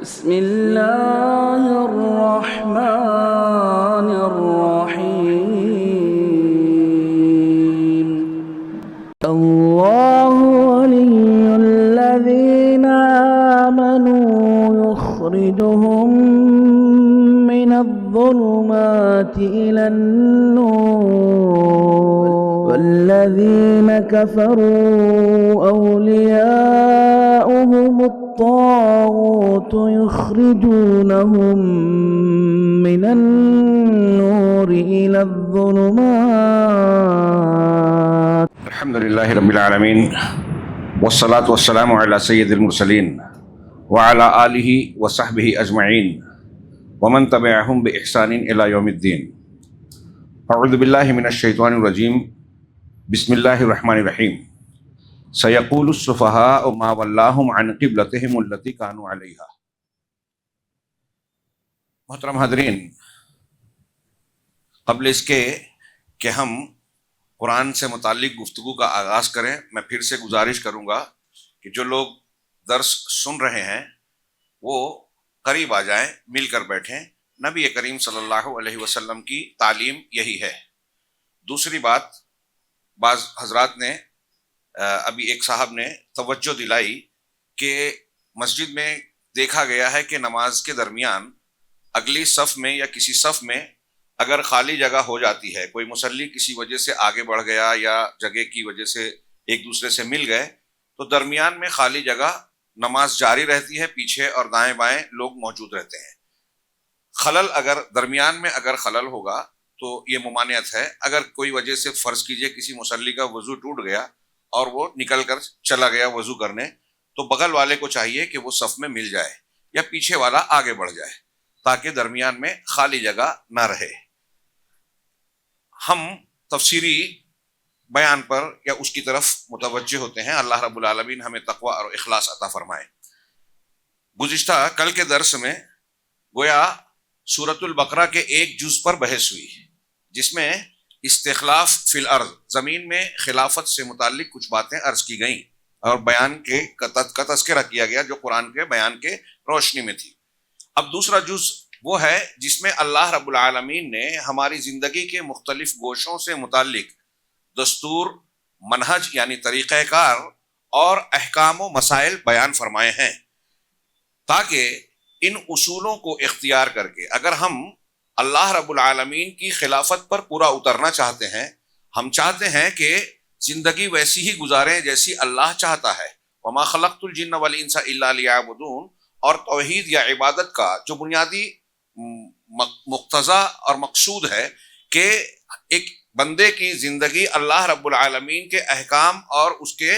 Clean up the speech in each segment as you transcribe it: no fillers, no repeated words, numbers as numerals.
بسم اللہ الرحمن الرحیم اللہ ولی الذین آمنوا یخرجهم من الظلمات إلى النور والذین كفروا أولیاؤهم الطاغوت يخرجونهم من النور إلى الظلمات. الحمد لله رب العالمين والصلاة والسلام على سيد المرسلين وعلى آله وصحبه أجمعين ومن تبعهم بإحسان إلى يوم الدين. أعوذ بالله من الشيطان الرجيم. بسم الله الرحمن الرحيم. سيقول السفهاء ما ولاهم عن قبلتهم التي كانوا عليها. محترم حاضرین، قبل اس کے کہ ہم قرآن سے متعلق گفتگو کا آغاز کریں، میں پھر سے گزارش کروں گا کہ جو لوگ درس سن رہے ہیں وہ قریب آ جائیں، مل کر بیٹھیں. نبی کریم صلی اللہ علیہ وسلم کی تعلیم یہی ہے. دوسری بات، بعض حضرات نے ابھی ایک صاحب نے توجہ دلائی کہ مسجد میں دیکھا گیا ہے کہ نماز کے درمیان اگلی صف میں یا کسی صف میں اگر خالی جگہ ہو جاتی ہے، کوئی مصلی کسی وجہ سے آگے بڑھ گیا یا جگہ کی وجہ سے ایک دوسرے سے مل گئے، تو درمیان میں خالی جگہ نماز جاری رہتی ہے، پیچھے اور دائیں بائیں لوگ موجود رہتے ہیں. خلل اگر درمیان میں اگر خلل ہوگا تو یہ ممانعت ہے. اگر کوئی وجہ سے فرض کیجئے کسی مصلی کا وضو ٹوٹ گیا اور وہ نکل کر چلا گیا وضو کرنے، تو بغل والے کو چاہیے کہ وہ صف میں مل جائے یا پیچھے والا آگے بڑھ جائے تاکہ درمیان میں خالی جگہ نہ رہے. ہم تفسیری بیان پر یا اس کی طرف متوجہ ہوتے ہیں. اللہ رب العالمین ہمیں تقوی اور اخلاص عطا فرمائے. گزشتہ کل کے درس میں گویا سورۃ البقرہ کے ایک جز پر بحث ہوئی جس میں استخلاف فی الارض، زمین میں خلافت سے متعلق کچھ باتیں عرض کی گئیں اور بیان کا تذکرہ کیا گیا جو قرآن کے بیان کے روشنی میں تھی. اب دوسرا جز وہ ہے جس میں اللہ رب العالمین نے ہماری زندگی کے مختلف گوشوں سے متعلق دستور، منہج یعنی طریقہ کار اور احکام و مسائل بیان فرمائے ہیں، تاکہ ان اصولوں کو اختیار کر کے اگر ہم اللہ رب العالمین کی خلافت پر پورا اترنا چاہتے ہیں، ہم چاہتے ہیں کہ زندگی ویسی ہی گزاریں جیسی اللہ چاہتا ہے. وما خلقت الجن والانس الا لیعبدون، اور توحید یا عبادت کا جو بنیادی مقتضا اور مقصود ہے کہ ایک بندے کی زندگی اللہ رب العالمین کے احکام اور اس کے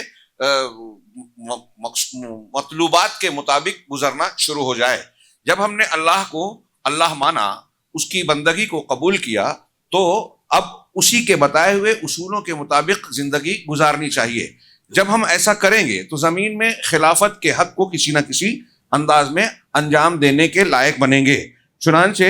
مطلوبات کے مطابق گزرنا شروع ہو جائے. جب ہم نے اللہ کو اللہ مانا، اس کی بندگی کو قبول کیا، تو اب اسی کے بتائے ہوئے اصولوں کے مطابق زندگی گزارنی چاہیے. جب ہم ایسا کریں گے تو زمین میں خلافت کے حق کو کسی نہ کسی انداز میں انجام دینے کے لائق بنیں گے. چنانچہ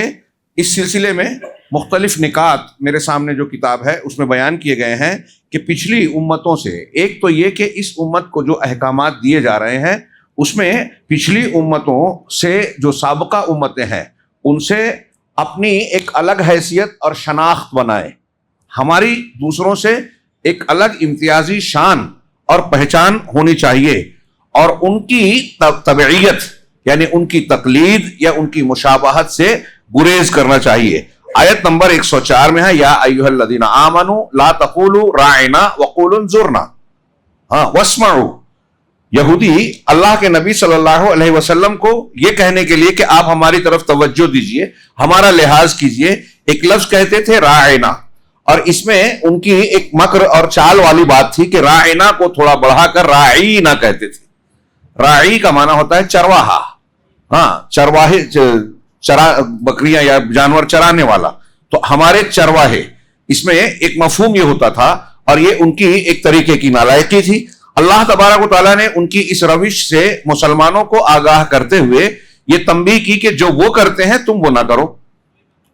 اس سلسلے میں مختلف نکات میرے سامنے جو کتاب ہے اس میں بیان کیے گئے ہیں کہ پچھلی امتوں سے، ایک تو یہ کہ اس امت کو جو احکامات دیے جا رہے ہیں اس میں پچھلی امتوں سے جو سابقہ امتیں ہیں ان سے اپنی ایک الگ حیثیت اور شناخت بنائے. ہماری دوسروں سے ایک الگ امتیازی شان اور پہچان ہونی چاہیے، اور ان کی تبعیت یعنی ان کی تقلید یا ان کی مشابہت سے گریز کرنا چاہیے. آیت نمبر 104 میں ہے یا ایھا الذین آمنوا لا تقولوا راعنا وقولوا انظرنا واسمعوا. یہودی اللہ کے نبی صلی اللہ علیہ وسلم کو یہ کہنے کے لیے کہ آپ ہماری طرف توجہ دیجئے، ہمارا لحاظ کیجئے، ایک لفظ کہتے تھے راعنا، اور اس میں ان کی ایک مکر اور چال والی بات تھی کہ راعنا کو تھوڑا بڑھا کر راعینا کہتے تھے. راعی کا معنی ہوتا ہے چرواہا، چرواہے، بکریاں یا جانور چرانے والا. تو ہمارے چرواہے، اس میں ایک مفہوم یہ ہوتا تھا، اور یہ ان کی ایک طریقے کی نالائقی تھی. اللہ تبارک و تعالیٰ نے ان کی اس روش سے مسلمانوں کو آگاہ کرتے ہوئے یہ تنبیہ کی کہ جو وہ کرتے ہیں تم وہ نہ کرو.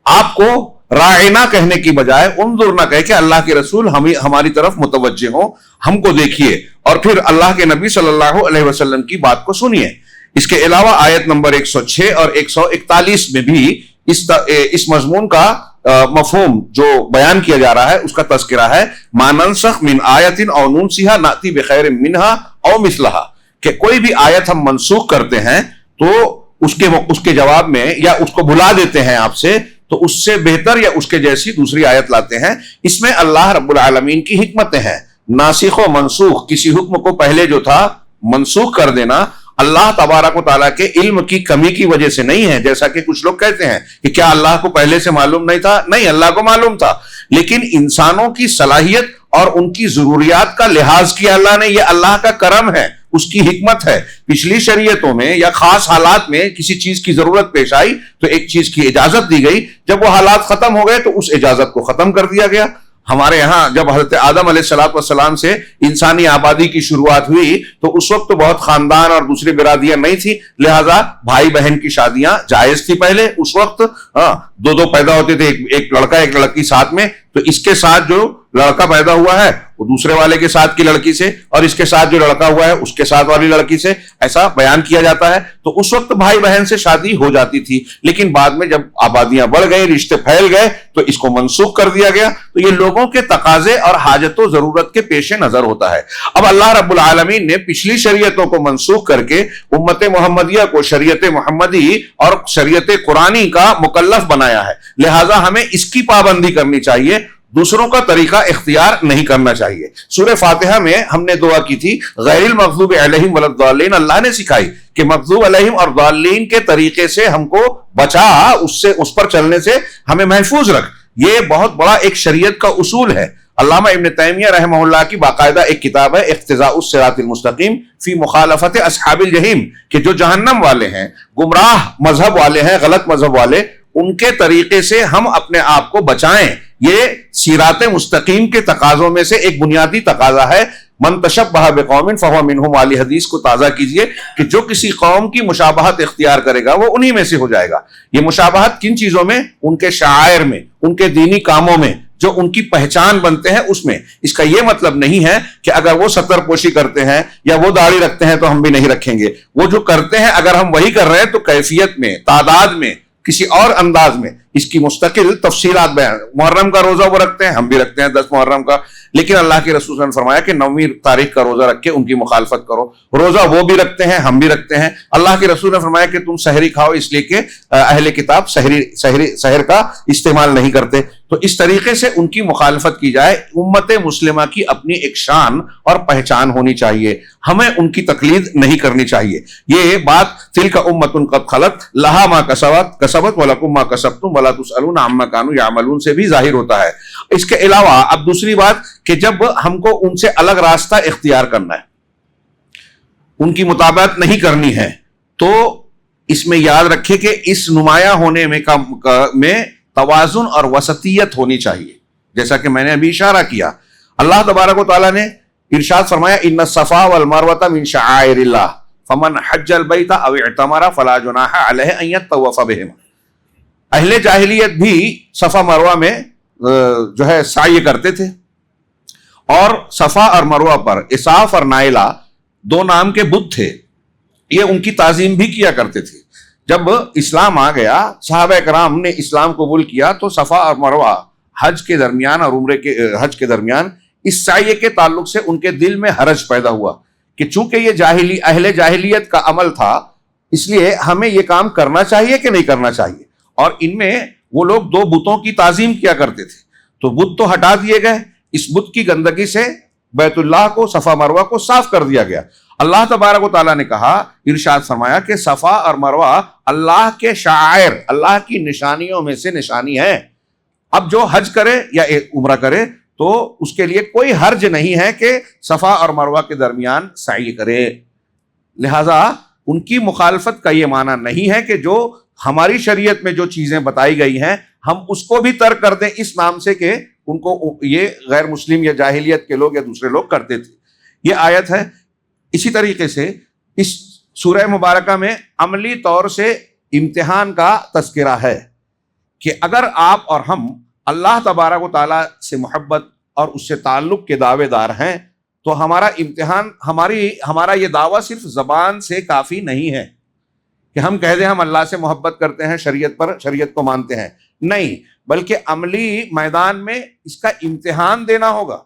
آپ کو راعنا کہنے کی بجائے انظر نہ کہہ کہ اللہ کے رسول ہماری طرف متوجہ ہوں، ہم کو دیکھیے اور پھر اللہ کے نبی صلی اللہ علیہ وسلم کی بات کو سنیے. اس کے علاوہ آیت نمبر 106 اور 141 میں بھی اس مضمون کا مفہوم جو بیان کیا جا رہا ہے اس کا تذکرہ ہے. ما ننسخ من آیت او ننسیھا نأتی بخیر منہا او مثلہا, کہ کوئی بھی آیت ہم منسوخ کرتے ہیں تو اس کے جواب میں یا اس کو بھلا دیتے ہیں آپ سے, تو اس سے بہتر یا اس کے جیسی دوسری آیت لاتے ہیں. اس میں اللہ رب العالمین کی حکمتیں ہیں. ناسخ و منسوخ, کسی حکم کو پہلے جو تھا منسوخ کر دینا اللہ تبارک و تعالیٰ کے علم کی کمی کی وجہ سے نہیں ہے, جیسا کہ کچھ لوگ کہتے ہیں کہ کیا اللہ کو پہلے سے معلوم نہیں تھا. نہیں, اللہ کو معلوم تھا, لیکن انسانوں کی صلاحیت اور ان کی ضروریات کا لحاظ کیا اللہ نے. یہ اللہ کا کرم ہے, اس کی حکمت ہے. پچھلی شریعتوں میں یا خاص حالات میں کسی چیز کی ضرورت پیش آئی تو ایک چیز کی اجازت دی گئی, جب وہ حالات ختم ہو گئے تو اس اجازت کو ختم کر دیا گیا. ہمارے یہاں جب حضرت آدم علیہ السلام سے انسانی آبادی کی شروعات ہوئی تو اس وقت تو بہت خاندان اور دوسری برادریاں نہیں تھی, لہذا بھائی بہن کی شادیاں جائز تھی پہلے. اس وقت دو پیدا ہوتے تھے, ایک لڑکا ایک لڑکی ساتھ میں, تو اس کے ساتھ جو لڑکا پیدا ہوا ہے وہ دوسرے والے کے ساتھ کی لڑکی سے, اور اس کے ساتھ جو لڑکا ہوا ہے اس کے ساتھ والی لڑکی سے, ایسا بیان کیا جاتا ہے. تو اس وقت بھائی بہن سے شادی ہو جاتی تھی, لیکن بعد میں جب آبادیاں بڑھ گئی, رشتے پھیل گئے, تو اس کو منسوخ کر دیا گیا. تو یہ لوگوں کے تقاضے اور حاجت و ضرورت کے پیش نظر ہوتا ہے. اب اللہ رب العالمین نے پچھلی شریعتوں کو منسوخ کر کے امت محمدیہ کو شریعت محمدی اور شریعت قرآنی کا مکلف بنایا ہے, لہٰذا ہمیں اس کی پابندی کرنی چاہیے, دوسروں کا طریقہ اختیار نہیں کرنا چاہیے. سورہ فاتحہ میں ہم نے دعا کی تھی غیر المغضوب علیہم ولا الضالین, اللہ نے سکھائی کہ مغضوب علیہم اور ضالین کے طریقے سے ہم کو بچا, اس پر چلنے سے ہمیں محفوظ رکھ. یہ بہت بڑا ایک شریعت کا اصول ہے. علامہ ابن تیمیہ رحمہ اللہ کی باقاعدہ ایک کتاب ہے اقتضاء الصراط المستقیم فی مخالفت اصحاب الجحیم, کہ جو جہنم والے ہیں, گمراہ مذہب والے ہیں, غلط مذہب والے, ان کے طریقے سے ہم اپنے آپ کو بچائیں. یہ صراط مستقیم کے تقاضوں میں سے ایک بنیادی تقاضا ہے. من تشبہ بقوم فہو منہم والی حدیث کو تازہ کیجئے کہ جو کسی قوم کی مشابہت اختیار کرے گا وہ انہی میں سے ہو جائے گا. یہ مشابہت کن چیزوں میں؟ ان کے شعائر میں, ان کے دینی کاموں میں, جو ان کی پہچان بنتے ہیں اس میں. اس کا یہ مطلب نہیں ہے کہ اگر وہ ستر پوشی کرتے ہیں یا وہ داڑھی رکھتے ہیں تو ہم بھی نہیں رکھیں گے. وہ جو کرتے ہیں اگر ہم وہی کر رہے ہیں تو کیفیت میں, تعداد میں, کسی اور انداز میں اس کی مستقل تفصیلات بیان. محرم کا روزہ وہ رکھتے ہیں, ہم بھی رکھتے ہیں 10 محرم کا, لیکن اللہ کے رسول نے فرمایا کہ 9ویں تاریخ کا روزہ رکھ کے ان کی مخالفت کرو. روزہ وہ بھی رکھتے ہیں, ہم بھی رکھتے ہیں. اللہ کے رسول نے فرمایا کہ تم سحری کھاؤ, اس لیے کہ اہل کتاب سحر کا استعمال نہیں کرتے. تو اس طریقے سے ان کی مخالفت کی جائے. امت مسلمہ کی اپنی ایک شان اور پہچان ہونی چاہیے, ہمیں ان کی تقلید نہیں کرنی چاہیے. یہ بات تلک امۃ قد خلت لہا ما کسبت ولکم ما کسبتم ولا تسألون عما كانوا يعملون سے بھی ظاہر ہوتا ہے. اس کے علاوہ اب دوسری بات کہ جب ہم کو ان سے الگ راستہ اختیار کرنا ہے, ان کی مطابقت نہیں کرنی ہے, تو اس میں یاد رکھے کہ اس نمایاں ہونے میں توازن اور وسطیت ہونی چاہیے. جیسا کہ میں نے ابھی اشارہ کیا, اللہ تبارک و تعالیٰ نے ارشاد فرمایا ان الصفا والمروۃ من شعائر اللہ فمن حج البیت او اعتمر فلا جناح علیہ ان یطوف بہما. اہل جاہلیت بھی صفا مروہ میں جو ہے سعی کرتے تھے, اور صفا اور مروہ پر اساف اور نائلہ 2 نام کے بت تھے, یہ ان کی تعظیم بھی کیا کرتے تھے. جب اسلام آ گیا, صحابہ کرام نے اسلام قبول کیا, تو صفا اور مروہ حج کے درمیان اور عمرے کے حج کے درمیان اس سعی کے تعلق سے ان کے دل میں حرج پیدا ہوا کہ چونکہ یہ اہل جاہلیت کا عمل تھا, اس لیے ہمیں یہ کام کرنا چاہیے کہ نہیں کرنا چاہیے. اور ان میں وہ لوگ 2 بتوں کی تعظیم کیا کرتے تھے, تو بت تو ہٹا دیے گئے, اس بت کی گندگی سے بیت اللہ کو, صفا مروہ کو صاف کر دیا گیا. اللہ تبارک و تعالیٰ نے کہا, ارشاد فرمایا کہ صفا اور مروہ اللہ کے شعائر, اللہ کی نشانیوں میں سے نشانی ہے. اب جو حج کرے یا عمرہ کرے تو اس کے لیے کوئی حرج نہیں ہے کہ صفا اور مروہ کے درمیان سعی کرے. لہذا ان کی مخالفت کا یہ معنی نہیں ہے کہ جو ہماری شریعت میں جو چیزیں بتائی گئی ہیں ہم اس کو بھی ترک کر دیں اس نام سے کہ ان کو یہ غیر مسلم یا جاہلیت کے لوگ یا دوسرے لوگ کرتے تھے. یہ آیت ہے. اسی طریقے سے اس سورہ مبارکہ میں عملی طور سے امتحان کا تذکرہ ہے کہ اگر آپ اور ہم اللہ تبارک و تعالیٰ سے محبت اور اس سے تعلق کے دعوے دار ہیں تو ہمارا امتحان, ہمارا یہ دعویٰ صرف زبان سے کافی نہیں ہے. کہ ہم کہہ دیں ہم اللہ سے محبت کرتے ہیں، شریعت کو مانتے ہیں، نہیں، بلکہ عملی میدان میں اس کا امتحان دینا ہوگا۔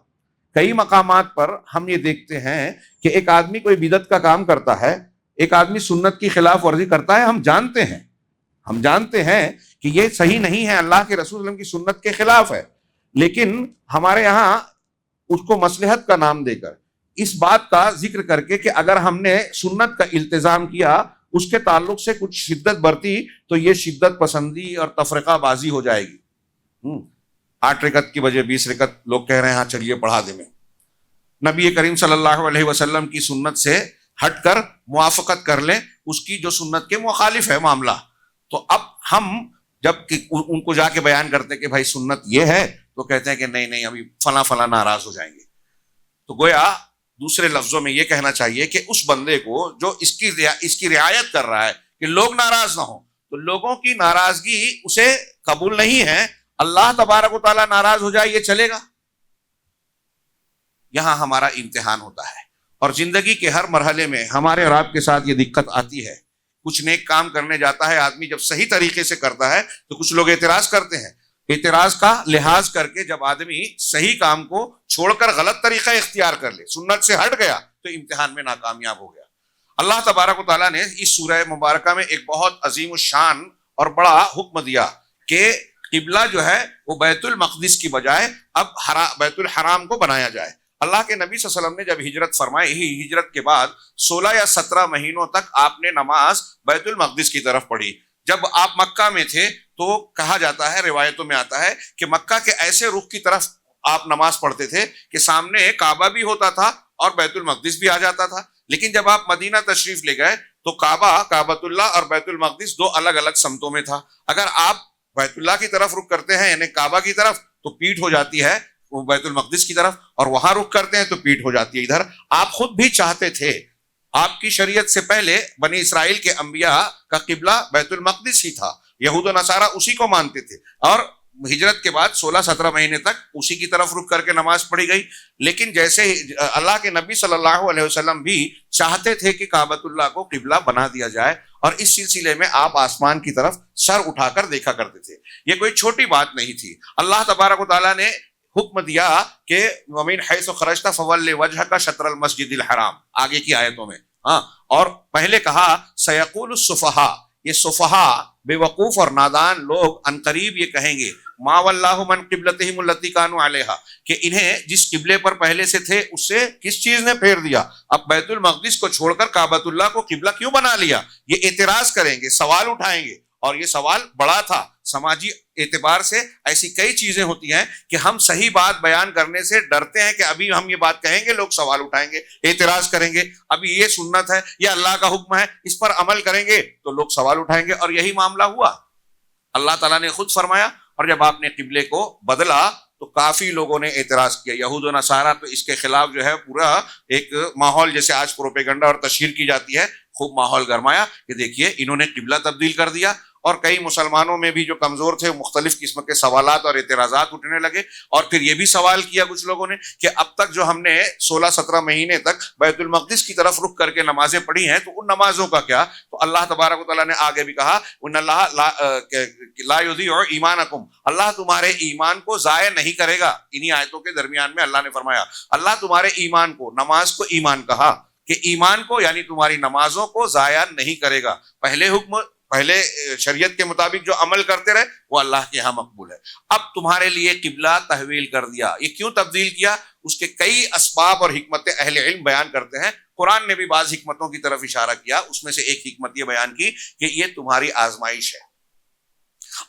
کئی مقامات پر ہم یہ دیکھتے ہیں کہ ایک آدمی کوئی بدعت کا کام کرتا ہے، ایک آدمی سنت کی خلاف ورزی کرتا ہے، ہم جانتے ہیں کہ یہ صحیح نہیں ہے، اللہ کے رسول صلی اللہ علیہ وسلم کی سنت کے خلاف ہے، لیکن ہمارے یہاں اس کو مصلحت کا نام دے کر، اس بات کا ذکر کر کے کہ اگر ہم نے سنت کا التزام کیا، اس کے تعلق سے کچھ شدت برتی تو یہ شدت پسندی اور تفرقہ بازی ہو جائے گی۔ 8 رکعت کی بجائے 20 رکعت لوگ کہہ رہے ہیں، ہاں چلیے پڑھا دیں میں، نبی کریم صلی اللہ علیہ وسلم کی سنت سے ہٹ کر موافقت کر لیں، اس کی جو سنت کے مخالف ہے معاملہ، تو اب ہم جب ان کو جا کے بیان کرتے کہ بھائی سنت یہ ہے، تو کہتے ہیں کہ نہیں ابھی فلاں ناراض ہو جائیں گے۔ تو گویا دوسرے لفظوں میں یہ کہنا چاہیے کہ اس بندے کو جو اس کی رعایت کر رہا ہے کہ لوگ ناراض نہ ہوں، تو لوگوں کی ناراضگی اسے قبول نہیں ہے، اللہ تبارک و تعالیٰ ناراض ہو جائے یہ چلے گا؟ یہاں ہمارا امتحان ہوتا ہے، اور زندگی کے ہر مرحلے میں ہمارے اور آپ کے ساتھ یہ دقت آتی ہے۔ کچھ نیک کام کرنے جاتا ہے آدمی، جب صحیح طریقے سے کرتا ہے تو کچھ لوگ اعتراض کرتے ہیں، اعتراض کا لحاظ کر کے جب آدمی صحیح کام کو چھوڑ کر غلط طریقہ اختیار کر لے، سنت سے ہٹ گیا، تو امتحان میں ناکامیاب ہو گیا۔ اللہ تبارک و تعالیٰ نے اس سورہ مبارکہ میں ایک بہت عظیم الشان اور بڑا حکم دیا کہ قبلہ جو ہے وہ بیت المقدس کی بجائے اب بیت الحرام کو بنایا جائے۔ اللہ کے نبی صلی اللہ علیہ وسلم نے جب ہجرت فرمائی، ہجرت کے بعد 16 یا 17 مہینوں تک آپ نے نماز بیت المقدس کی طرف پڑھی۔ جب آپ مکہ میں تھے تو کہا جاتا ہے، روایتوں میں آتا ہے کہ مکہ کے ایسے رخ کی طرف آپ نماز پڑھتے تھے کہ سامنے کعبہ بھی ہوتا تھا اور بیت المقدس بھی آ جاتا تھا۔ لیکن جب آپ مدینہ تشریف لے گئے تو کعبۃ اللہ اور بیت المقدس دو الگ الگ سمتوں میں تھا۔ اگر آپ بیت اللہ کی طرف رخ کرتے ہیں یعنی کعبہ کی طرف، تو پیٹھ ہو جاتی ہے وہ بیت المقدس کی طرف، اور وہاں رخ کرتے ہیں تو پیٹھ ہو جاتی ہے ادھر۔ آپ خود بھی چاہتے تھے، آپ کی شریعت سے پہلے بنی اسرائیل کے انبیاء کا قبلہ بیت المقدس ہی تھا، یہود و نصارہ اسی کو مانتے تھے، اور ہجرت کے بعد 16-17 مہینے تک اسی کی طرف رخ کر کے نماز پڑھی گئی۔ لیکن جیسے اللہ کے نبی صلی اللہ علیہ وسلم بھی چاہتے تھے کہ کعبۃ اللہ کو قبلہ بنا دیا جائے، اور اس سلسلے میں آپ آسمان کی طرف سر اٹھا کر دیکھا کرتے تھے۔ یہ کوئی چھوٹی بات نہیں تھی۔ اللہ تبارک و تعالیٰ نے حکم دیا کہ وَمِنْ حَيْثُ خَرَجْتَ فَوَلِّ وَجْهَكَ شَطْرَ الْمَسْجِدِ الْحَرَامِ، آگے کی آیتوں میں، اور پہلے کہا سَيَقُولُ السُّفَهَاءُ، یہ سفہاء بے وقوف اور نادان لوگ عنقریب یہ کہیں گے، مَا وَلَّاهُ مَنْ قِبْلَتِهِمُ الَّتِي كَانُوا عَلَيْهَا، کہ انہیں جس قبلے پر پہلے سے تھے اس سے کس چیز نے پھیر دیا، اب بیت المقدس کو چھوڑ کر کعبۃ اللہ کو قبلہ کیوں بنا لیا؟ یہ اعتراض کریں گے، سوال اٹھائیں گے، اور یہ سوال بڑا تھا۔ سماجی اعتبار سے ایسی کئی چیزیں ہوتی ہیں کہ ہم صحیح بات بیان کرنے سے ڈرتے ہیں کہ ابھی ہم یہ بات کہیں گے، لوگ سوال اٹھائیں گے، اعتراض کریں گے، ابھی یہ سنت ہے، یہ اللہ کا حکم ہے، اس پر عمل کریں گے تو لوگ سوال اٹھائیں گے، اور یہی معاملہ ہوا۔ اللہ تعالیٰ نے خود فرمایا، اور جب آپ نے قبلے کو بدلا تو کافی لوگوں نے اعتراض کیا، یہود و نصارہ تو اس کے خلاف جو ہے پورا ایک ماحول، جیسے آج پروپیگنڈا اور تشہیر کی جاتی ہے، خوب ماحول گرمایا کہ دیکھیے انہوں نے قبلہ تبدیل کر دیا، اور کئی مسلمانوں میں بھی جو کمزور تھے مختلف قسم کے سوالات اور اعتراضات اٹھنے لگے، اور پھر یہ بھی سوال کیا کچھ لوگوں نے کہ اب تک جو ہم نے 16-17 مہینے تک بیت المقدس کی طرف رخ کر کے نمازیں پڑھی ہیں تو ان نمازوں کا کیا؟ تو اللہ تبارک و تعالیٰ نے آگے بھی کہا ان اللہ لا یضیع ایمانکم، اللہ تمہارے ایمان کو ضائع نہیں کرے گا۔ انہی آیتوں کے درمیان میں اللہ نے فرمایا اللہ تمہارے ایمان کو، نماز کو ایمان کہا کہ ایمان کو یعنی تمہاری نمازوں کو ضائع نہیں کرے گا۔ پہلے شریعت کے مطابق جو عمل کرتے رہے وہ اللہ کے ہاں مقبول ہے، اب تمہارے لیے قبلہ تحویل کر دیا۔ یہ کیوں تبدیل کیا؟ اس کے کئی اسباب اور حکمتیں اہل علم بیان کرتے ہیں، قرآن نے بھی بعض حکمتوں کی طرف اشارہ کیا، اس میں سے ایک حکمت یہ بیان کی کہ یہ تمہاری آزمائش ہے۔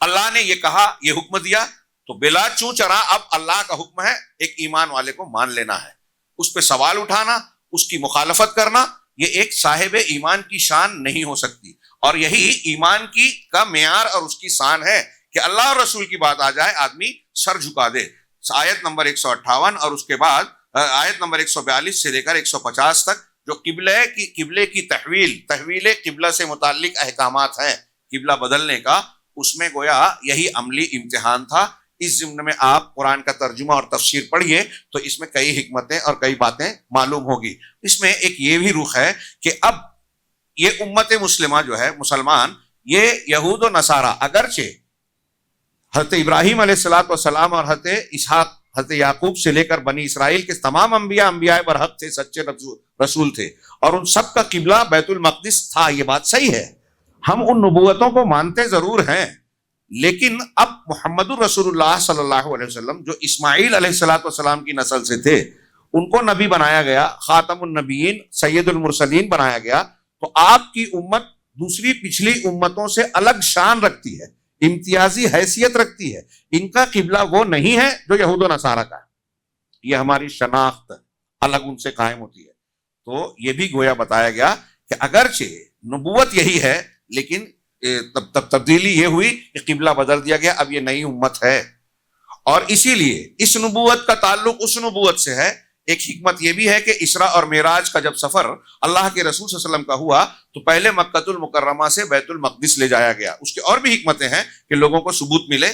اللہ نے یہ کہا، یہ حکم دیا، تو بلا چوں چرا اب اللہ کا حکم ہے ایک ایمان والے کو مان لینا ہے، اس پہ سوال اٹھانا، اس کی مخالفت کرنا، یہ ایک صاحب ایمان کی شان نہیں ہو سکتی، اور یہی ایمان کا معیار اور اس کی شان ہے کہ اللہ اور رسول کی بات آ جائے آدمی سر جھکا دے۔ آیت نمبر 158 اور اس کے بعد آیت نمبر 142 سے لے کر 150 تک جو قبلے کی تحویل قبلہ سے متعلق احکامات ہیں قبلہ بدلنے کا، اس میں گویا یہی عملی امتحان تھا۔ اس ضمن میں آپ قرآن کا ترجمہ اور تفسیر پڑھیے تو اس میں کئی حکمتیں اور کئی باتیں معلوم ہوگی۔ اس میں ایک یہ بھی رخ ہے کہ اب یہ امت مسلمہ جو ہے مسلمان، یہ یہود و نصارہ اگرچہ حضرت ابراہیم علیہ الصلوۃ والسلام اور حضرت اسحاق، حضرت یعقوب سے لے کر بنی اسرائیل کے تمام انبیاء برحق تھے، سچے رسول تھے، اور ان سب کا قبلہ بیت المقدس تھا، یہ بات صحیح ہے، ہم ان نبوتوں کو مانتے ضرور ہیں، لیکن اب محمد الرسول اللہ صلی اللہ علیہ وسلم جو اسماعیل علیہ الصلوۃ والسلام کی نسل سے تھے، ان کو نبی بنایا گیا، خاتم النبیین سید المرسلین بنایا گیا، تو آپ کی امت دوسری پچھلی امتوں سے الگ شان رکھتی ہے، امتیازی حیثیت رکھتی ہے، ان کا قبلہ وہ نہیں ہے جو یہود و نصارہ کا ہے، یہ ہماری شناخت الگ ان سے قائم ہوتی ہے۔ تو یہ بھی گویا بتایا گیا کہ اگرچہ نبوت یہی ہے، لیکن تبدیلی یہ ہوئی کہ قبلہ بدل دیا گیا، اب یہ نئی امت ہے، اور اسی لیے اس نبوت کا تعلق اس نبوت سے ہے۔ ایک حکمت یہ بھی ہے کہ اسراء اور معراج کا جب سفر اللہ کے رسول صلی اللہ علیہ وسلم کا ہوا تو پہلے مکۃ المکرمہ سے بیت المقدس لے جایا گیا۔ اس کے اور بھی حکمتیں ہیں کہ لوگوں کو ثبوت ملے،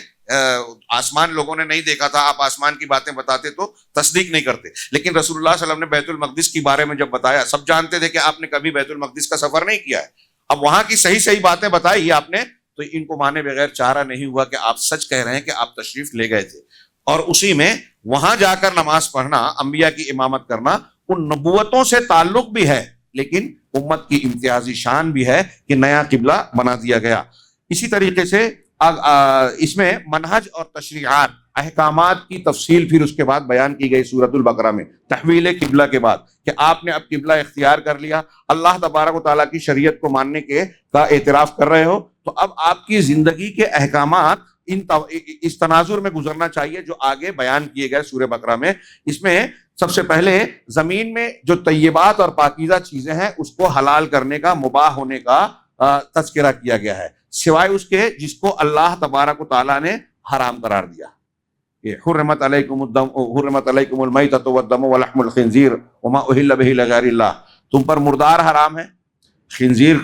آسمان لوگوں نے نہیں دیکھا تھا، آپ آسمان کی باتیں بتاتے تو تصدیق نہیں کرتے، لیکن رسول اللہ صلی اللہ علیہ وسلم نے بیت المقدس کے بارے میں جب بتایا، سب جانتے تھے کہ آپ نے کبھی بیت المقدس کا سفر نہیں کیا ہے، اب وہاں کی صحیح باتیں بتائی آپ نے، تو ان کو مانے بغیر چارہ نہیں ہوا کہ آپ سچ کہہ رہے ہیں کہ آپ تشریف لے گئے تھے، اور اسی میں وہاں جا کر نماز پڑھنا، انبیاء کی امامت کرنا، ان نبوتوں سے تعلق بھی ہے، لیکن امت کی امتیازی شان بھی ہے کہ نیا قبلہ بنا دیا گیا۔ اسی طریقے سے اس میں منہج اور تشریعات، احکامات کی تفصیل پھر اس کے بعد بیان کی گئی سورۃ البقرہ میں، تحویل قبلہ کے بعد کہ آپ نے اب قبلہ اختیار کر لیا، اللہ تبارک و تعالیٰ کی شریعت کو ماننے کا اعتراف کر رہے ہو، تو اب آپ کی زندگی کے احکامات اس تناظر میں گزرنا چاہیے جو آگے بیان کیے گئے سورہ بقرہ میں۔ اس میں سب سے پہلے زمین میں جو طیبات اور پاکیزہ چیزیں ہیں اس کو حلال کرنے کا، مباح ہونے کا تذکرہ کیا گیا ہے، سوائے اس کے جس کو اللہ تبارک و تعالیٰ نے حرام قرار دیا۔ یہ حرمت علیکم الدم، حرمت علیکم المیتۃ والدم ولحم الخنزیر وما اہل بہ لغیر اللہ، تم پر مردار حرام ہے، خنزیر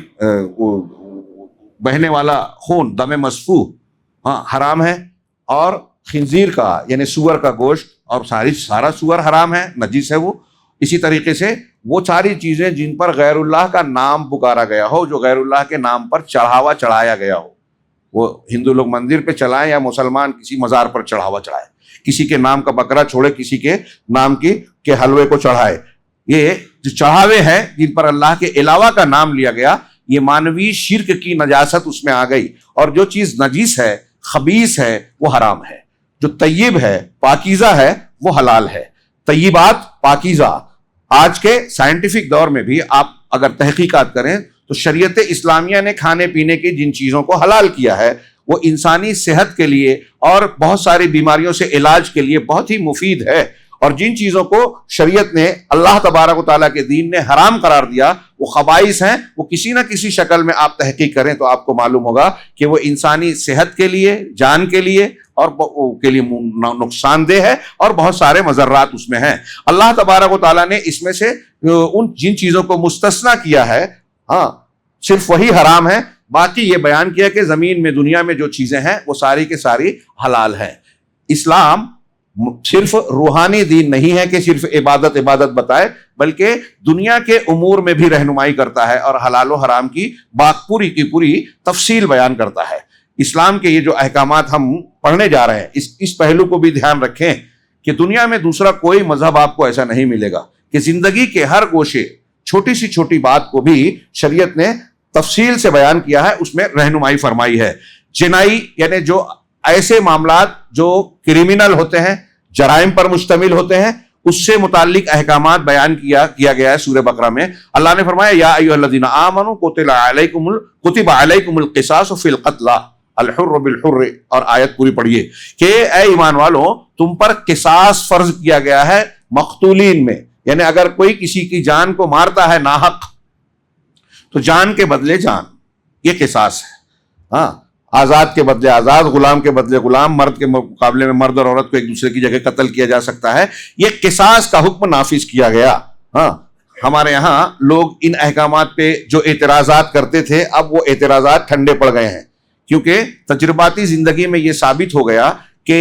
بہنے والا خون، دم مسفوح حرام ہے، اور خنزیر کا یعنی سور کا گوشت اور سارا سور حرام ہے، نجس ہے وہ۔ اسی طریقے سے وہ ساری چیزیں جن پر غیر اللہ کا نام پکارا گیا ہو، جو غیر اللہ کے نام پر چڑھاوا چڑھایا گیا ہو، وہ ہندو لوگ مندر پہ چلائیں یا مسلمان کسی مزار پر چڑھاوا چڑھائے، کسی کے نام کا بکرا چھوڑے، کسی کے نام کے حلوے کو چڑھائے، یہ جو چڑھاوے ہیں جن پر اللہ کے علاوہ کا نام لیا گیا، یہ مانوی شرک کی نجاست اس میں آ گئی، اور جو چیز نجیس ہے، خبیث ہے، وہ حرام ہے، جو طیب ہے، پاکیزہ ہے، وہ حلال ہے۔ طیبات، پاکیزہ، آج کے سائنٹیفک دور میں بھی آپ اگر تحقیقات کریں تو شریعت اسلامیہ نے کھانے پینے کی جن چیزوں کو حلال کیا ہے وہ انسانی صحت کے لیے اور بہت ساری بیماریوں سے علاج کے لیے بہت ہی مفید ہے، اور جن چیزوں کو شریعت نے، اللہ تبارک و تعالیٰ کے دین نے حرام قرار دیا وہ خبائث ہیں، وہ کسی نہ کسی شکل میں آپ تحقیق کریں تو آپ کو معلوم ہوگا کہ وہ انسانی صحت کے لیے، جان کے لیے اور کے لیے نقصان دہ ہے، اور بہت سارے مضرات اس میں ہیں۔ اللہ تبارک و تعالیٰ نے اس میں سے ان جن چیزوں کو مستثنیٰ کیا ہے، صرف وہی حرام ہے، باقی یہ بیان کیا کہ زمین میں، دنیا میں جو چیزیں ہیں وہ ساری کے ساری حلال ہیں۔ اسلام صرف روحانی دین نہیں ہے کہ صرف عبادت بتائے، بلکہ دنیا کے امور میں بھی رہنمائی کرتا ہے اور حلال و حرام کی پوری کی پوری تفصیل بیان کرتا ہے۔ اسلام کے یہ جو احکامات ہم پڑھنے جا رہے ہیں، اس پہلو کو بھی دھیان رکھیں کہ دنیا میں دوسرا کوئی مذہب آپ کو ایسا نہیں ملے گا کہ زندگی کے ہر گوشے، چھوٹی سی چھوٹی بات کو بھی شریعت نے تفصیل سے بیان کیا ہے، اس میں رہنمائی فرمائی ہے۔ جنائی یعنی جو ایسے معاملات جو کریمنل ہوتے ہیں، جرائم پر مشتمل ہوتے ہیں، اس سے متعلق احکامات بیان کیا گیا ہے سورہ بقرہ میں۔ اللہ نے فرمایا یا ایھا الذین آمنوا کتب علیکم القصاص فی القتل الحر بالحر، اور آیت پوری پڑھیے کہ اے ایمان والوں تم پر قصاص فرض کیا گیا ہے مقتولین میں، یعنی اگر کوئی کسی کی جان کو مارتا ہے ناحق تو جان کے بدلے جان، یہ قصاص ہے۔ آزاد کے بدلے آزاد، غلام کے بدلے غلام، مرد کے مقابلے میں مرد اور عورت کو ایک دوسرے کی جگہ قتل کیا جا سکتا ہے، یہ قصاص کا حکم نافذ کیا گیا۔ ہمارے یہاں لوگ ان احکامات پہ جو اعتراضات کرتے تھے اب وہ اعتراضات ٹھنڈے پڑ گئے ہیں، کیونکہ تجرباتی زندگی میں یہ ثابت ہو گیا کہ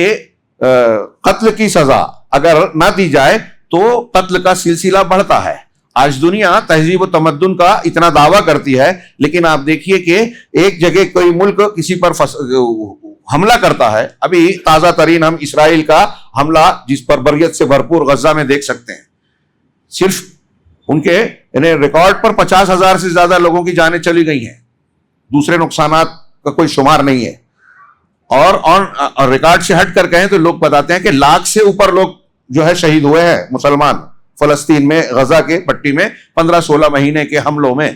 قتل کی سزا اگر نہ دی جائے تو قتل کا سلسلہ بڑھتا ہے، آج دنیا تہذیب و تمدن کا اتنا دعویٰ کرتی ہے، لیکن آپ دیکھیے کہ ایک جگہ کوئی ملک کسی پر حملہ کرتا ہے. ابھی تازہ ترین ہم اسرائیل کا حملہ جس پر بریت سے بھرپور غزہ میں دیکھ سکتے ہیں. صرف ان کے ریکارڈ پر 50,000 سے زیادہ لوگوں کی جانیں چلی گئی ہیں، دوسرے نقصانات کا کوئی شمار نہیں ہے. اور ریکارڈ سے ہٹ کر کہیں تو لوگ بتاتے ہیں کہ 1,00,000 سے اوپر لوگ جو ہے شہید ہوئے ہیں مسلمان فلسطین میں، غزہ کے پٹی میں 15-16 مہینے کے حملوں میں.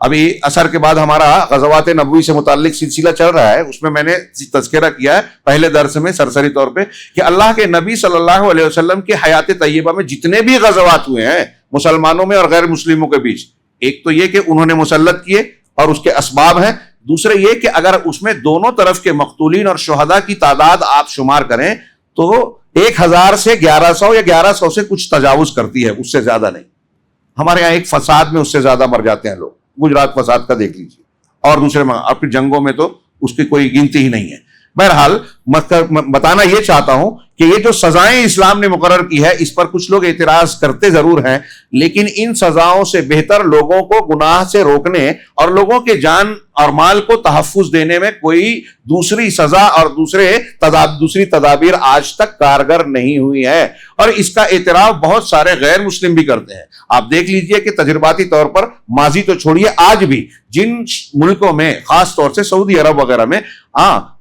ابھی عصر کے بعد ہمارا غزوات نبوی سے متعلق سلسلہ چل رہا ہے، اس میں میں نے تذکرہ کیا ہے پہلے درس میں سرسری طور پہ کہ اللہ کے نبی صلی اللہ علیہ وسلم کی حیات طیبہ میں جتنے بھی غزوات ہوئے ہیں مسلمانوں میں اور غیر مسلموں کے بیچ، ایک تو یہ کہ انہوں نے مسلط کیے اور اس کے اسباب ہیں، دوسرے یہ کہ اگر اس میں دونوں طرف کے مقتولین اور شہداء کی تعداد آپ شمار کریں تو 1,000 سے 1,100 یا 1,100 سے کچھ تجاوز کرتی ہے، اس سے زیادہ نہیں. ہمارے یہاں ایک فساد میں اس سے زیادہ مر جاتے ہیں لوگ، گجرات فساد کا دیکھ لیجیے، اور دوسرے اپنی جنگوں میں تو اس کی کوئی گنتی ہی نہیں ہے. بہرحال بتانا یہ چاہتا ہوں کہ یہ جو سزائیں اسلام نے مقرر کی ہے اس پر کچھ لوگ اعتراض کرتے ضرور ہیں، لیکن ان سزاؤں سے بہتر لوگوں کو گناہ سے روکنے اور لوگوں کے جان اور مال کو تحفظ دینے میں کوئی دوسری سزا اور دوسری تدابیر آج تک کارگر نہیں ہوئی ہے. اور اس کا اعتراف بہت سارے غیر مسلم بھی کرتے ہیں. آپ دیکھ لیجئے کہ تجرباتی طور پر ماضی تو چھوڑیے، آج بھی جن ملکوں میں خاص طور سے سعودی عرب وغیرہ میں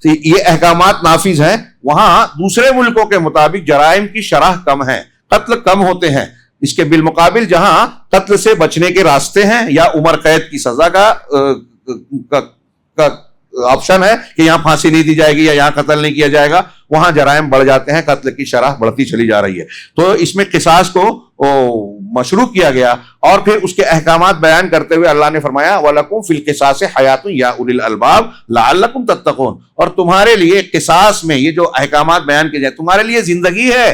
یہ احکامات نافذ ہیں، وہاں دوسرے ملکوں کے مطابق جرائم کی شرح کم ہے، قتل کم ہوتے ہیں. اس کے بالمقابل جہاں قتل سے بچنے کے راستے ہیں یا عمر قید کی سزا کا آپشن ہے کہ یہاں پھانسی نہیں دی جائے گی یا یہاں قتل نہیں کیا جائے گا، وہاں جرائم بڑھ جاتے ہیں، قتل کی شرح بڑھتی چلی جا رہی ہے. تو اس میں قصاص کو مشروع کیا گیا اور پھر اس کے احکامات بیان کرتے ہوئے اللہ نے فرمایا وَلَكُمْ فِي الْقِصَاصِ حَيَاةٌ يَا أُولِي الْأَلْبَابِ لَعَلَّكُمْ تَتَّقُونَ. اور تمہارے لیے قصاص میں یہ جو احکامات بیان کیے جائیں تمہارے لیے زندگی ہے.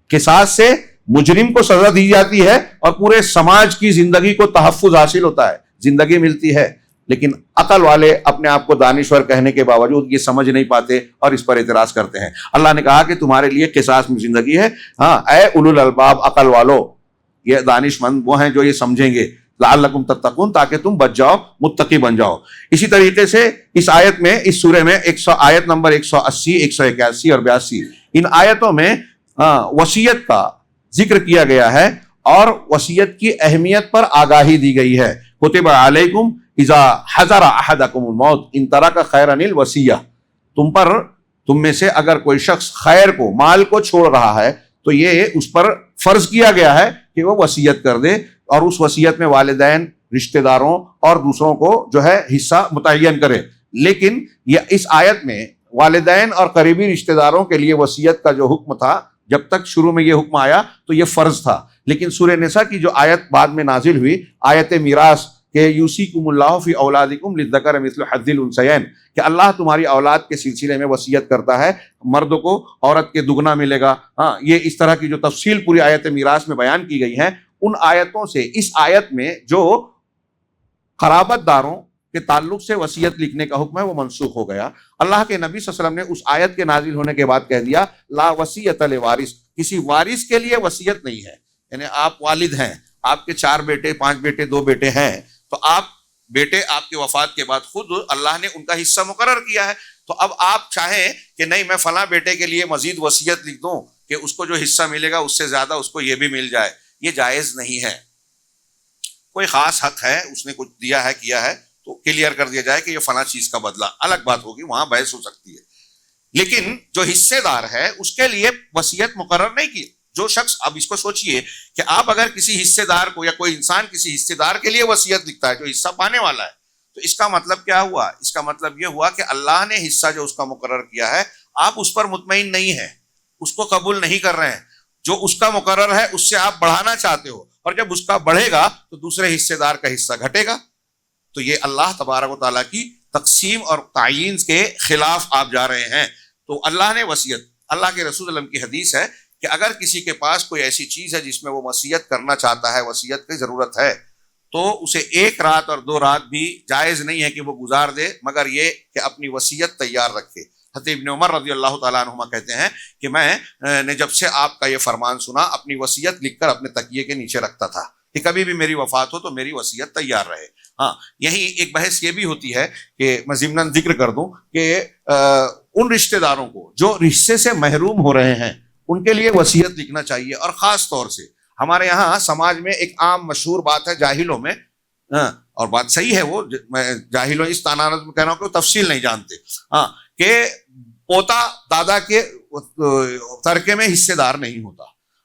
قصاص سے مجرم کو سزا دی جاتی ہے اور پورے سماج کی زندگی کو تحفظ حاصل ہوتا ہے، زندگی ملتی ہے. لیکن عقل والے اپنے آپ کو دانشور کہنے کے باوجود یہ سمجھ نہیں پاتے اور اس پر اعتراض کرتے ہیں. اللہ نے کہا کہ تمہارے لیے قصاص میں زندگی ہے. ہاں اے اولو الالباب، عقل والو، یہ دانش مند وہ ہیں جو یہ سمجھیں گے، لعلکم تتقون، تاکہ تم بچ جاؤ، متقی بن جاؤ. اسی طریقے سے اس آیت میں، اس سورے میں آیت نمبر 180، 181 اور 82 ان آیتوں میں وصیت کا ذکر کیا گیا ہے اور وصیت کی اہمیت پر آگاہی دی گئی ہے. کتب علیکم اذا حضر احدکم الموت ان ترک خیرا الوصیہ. تم میں سے اگر کوئی شخص خیر کو، مال کو چھوڑ رہا ہے تو یہ اس پر فرض کیا گیا ہے کہ وہ وصیت کر دے اور اس وصیت میں والدین، رشتہ داروں اور دوسروں کو جو ہے حصہ متعین کرے. لیکن یہ اس آیت میں والدین اور قریبی رشتہ داروں کے لیے وصیت کا جو حکم تھا، جب تک شروع میں یہ حکم آیا تو یہ فرض تھا. لیکن سورہ نساء کی جو آیت بعد میں نازل ہوئی، آیت میراث کہ یوصیکم اللہ فی اولادکم للذکر مثل حظ الانثیین، کہ اللہ تمہاری اولاد کے سلسلے میں وصیت کرتا ہے، مرد کو عورت کے دگنا ملے گا. یہ اس طرح کی جو تفصیل پوری آیت میراث میں بیان کی گئی ہے، ان آیتوں سے اس آیت میں جو قرابت داروں کے تعلق سے وصیت لکھنے کا حکم ہے وہ منسوخ ہو گیا. اللہ کے نبی صلی اللہ علیہ وسلم نے اس آیت کے نازل ہونے کے بعد کہہ دیا لا وصیۃ لوارث، کسی وارث کے لیے وصیت نہیں ہے. یعنی آپ والد ہیں، آپ کے 4 بیٹے، 5 بیٹے، 2 بیٹے ہیں، تو بیٹے آپ کی وفات کے بعد خود اللہ نے ان کا حصہ مقرر کیا ہے. تو اب آپ چاہیں کہ نہیں میں فلاں بیٹے کے لیے مزید وصیت لکھ دوں کہ اس کو جو حصہ ملے گا اس سے زیادہ اس کو یہ بھی مل جائے، یہ جائز نہیں ہے. کوئی خاص حق ہے، اس نے کچھ دیا ہے، کیا ہے، تو کلیئر کر دیا جائے کہ یہ فلاں چیز کا بدلہ، الگ بات ہوگی، وہاں بحث ہو سکتی ہے. لیکن جو حصے دار ہے اس کے لیے وصیت مقرر نہیں کی. جو شخص، اب اس کو سوچئے کہ آپ اگر کسی حصے دار کو یا کوئی انسان کسی حصے دار کے لیے وصیت لکھتا ہے جو حصہ پانے والا ہے، تو اس کا مطلب کیا ہوا؟ اس کا مطلب یہ ہوا کہ اللہ نے حصہ جو اس کا مقرر کیا ہے آپ اس پر مطمئن نہیں ہیں، اس کو قبول نہیں کر رہے ہیں. جو اس کا مقرر ہے اس سے آپ بڑھانا چاہتے ہو، اور جب اس کا بڑھے گا تو دوسرے حصے دار کا حصہ گھٹے گا. تو یہ اللہ تبارک و تعالیٰ کی تقسیم اور تعیین کے خلاف آپ جا رہے ہیں. تو اللہ نے وصیت، اللہ کے رسول صلی اللہ علیہ وسلم کی حدیث ہے کہ اگر کسی کے پاس کوئی ایسی چیز ہے جس میں وہ وصیت کرنا چاہتا ہے، وصیت کی ضرورت ہے، تو اسے 1 رات اور 2 رات بھی جائز نہیں ہے کہ وہ گزار دے، مگر یہ کہ اپنی وصیت تیار رکھے. حضرت ابن عمر رضی اللہ تعالیٰ عنہما کہتے ہیں کہ میں نے جب سے آپ کا یہ فرمان سنا اپنی وصیت لکھ کر اپنے تکیے کے نیچے رکھتا تھا کہ کبھی بھی میری وفات ہو تو میری وصیت تیار رہے. ہاں یہی ایک بحث یہ بھی ہوتی ہے کہ میں ضمناً ذکر کر دوں کہ ان رشتہ داروں کو جو رشتے سے محروم ہو رہے ہیں ان کے لیے وصیت لکھنا چاہیے. اور خاص طور سے ہمارے یہاں سماج میں ایک عام مشہور بات ہے جاہلوں میں، اور بات صحیح ہے، وہ میں جاہلوں اس تانانت میں کہہ رہا ہوں کہ تفصیل نہیں جانتے، کہ پوتا دادا کے ترکے میں حصے دار نہیں ہوتا.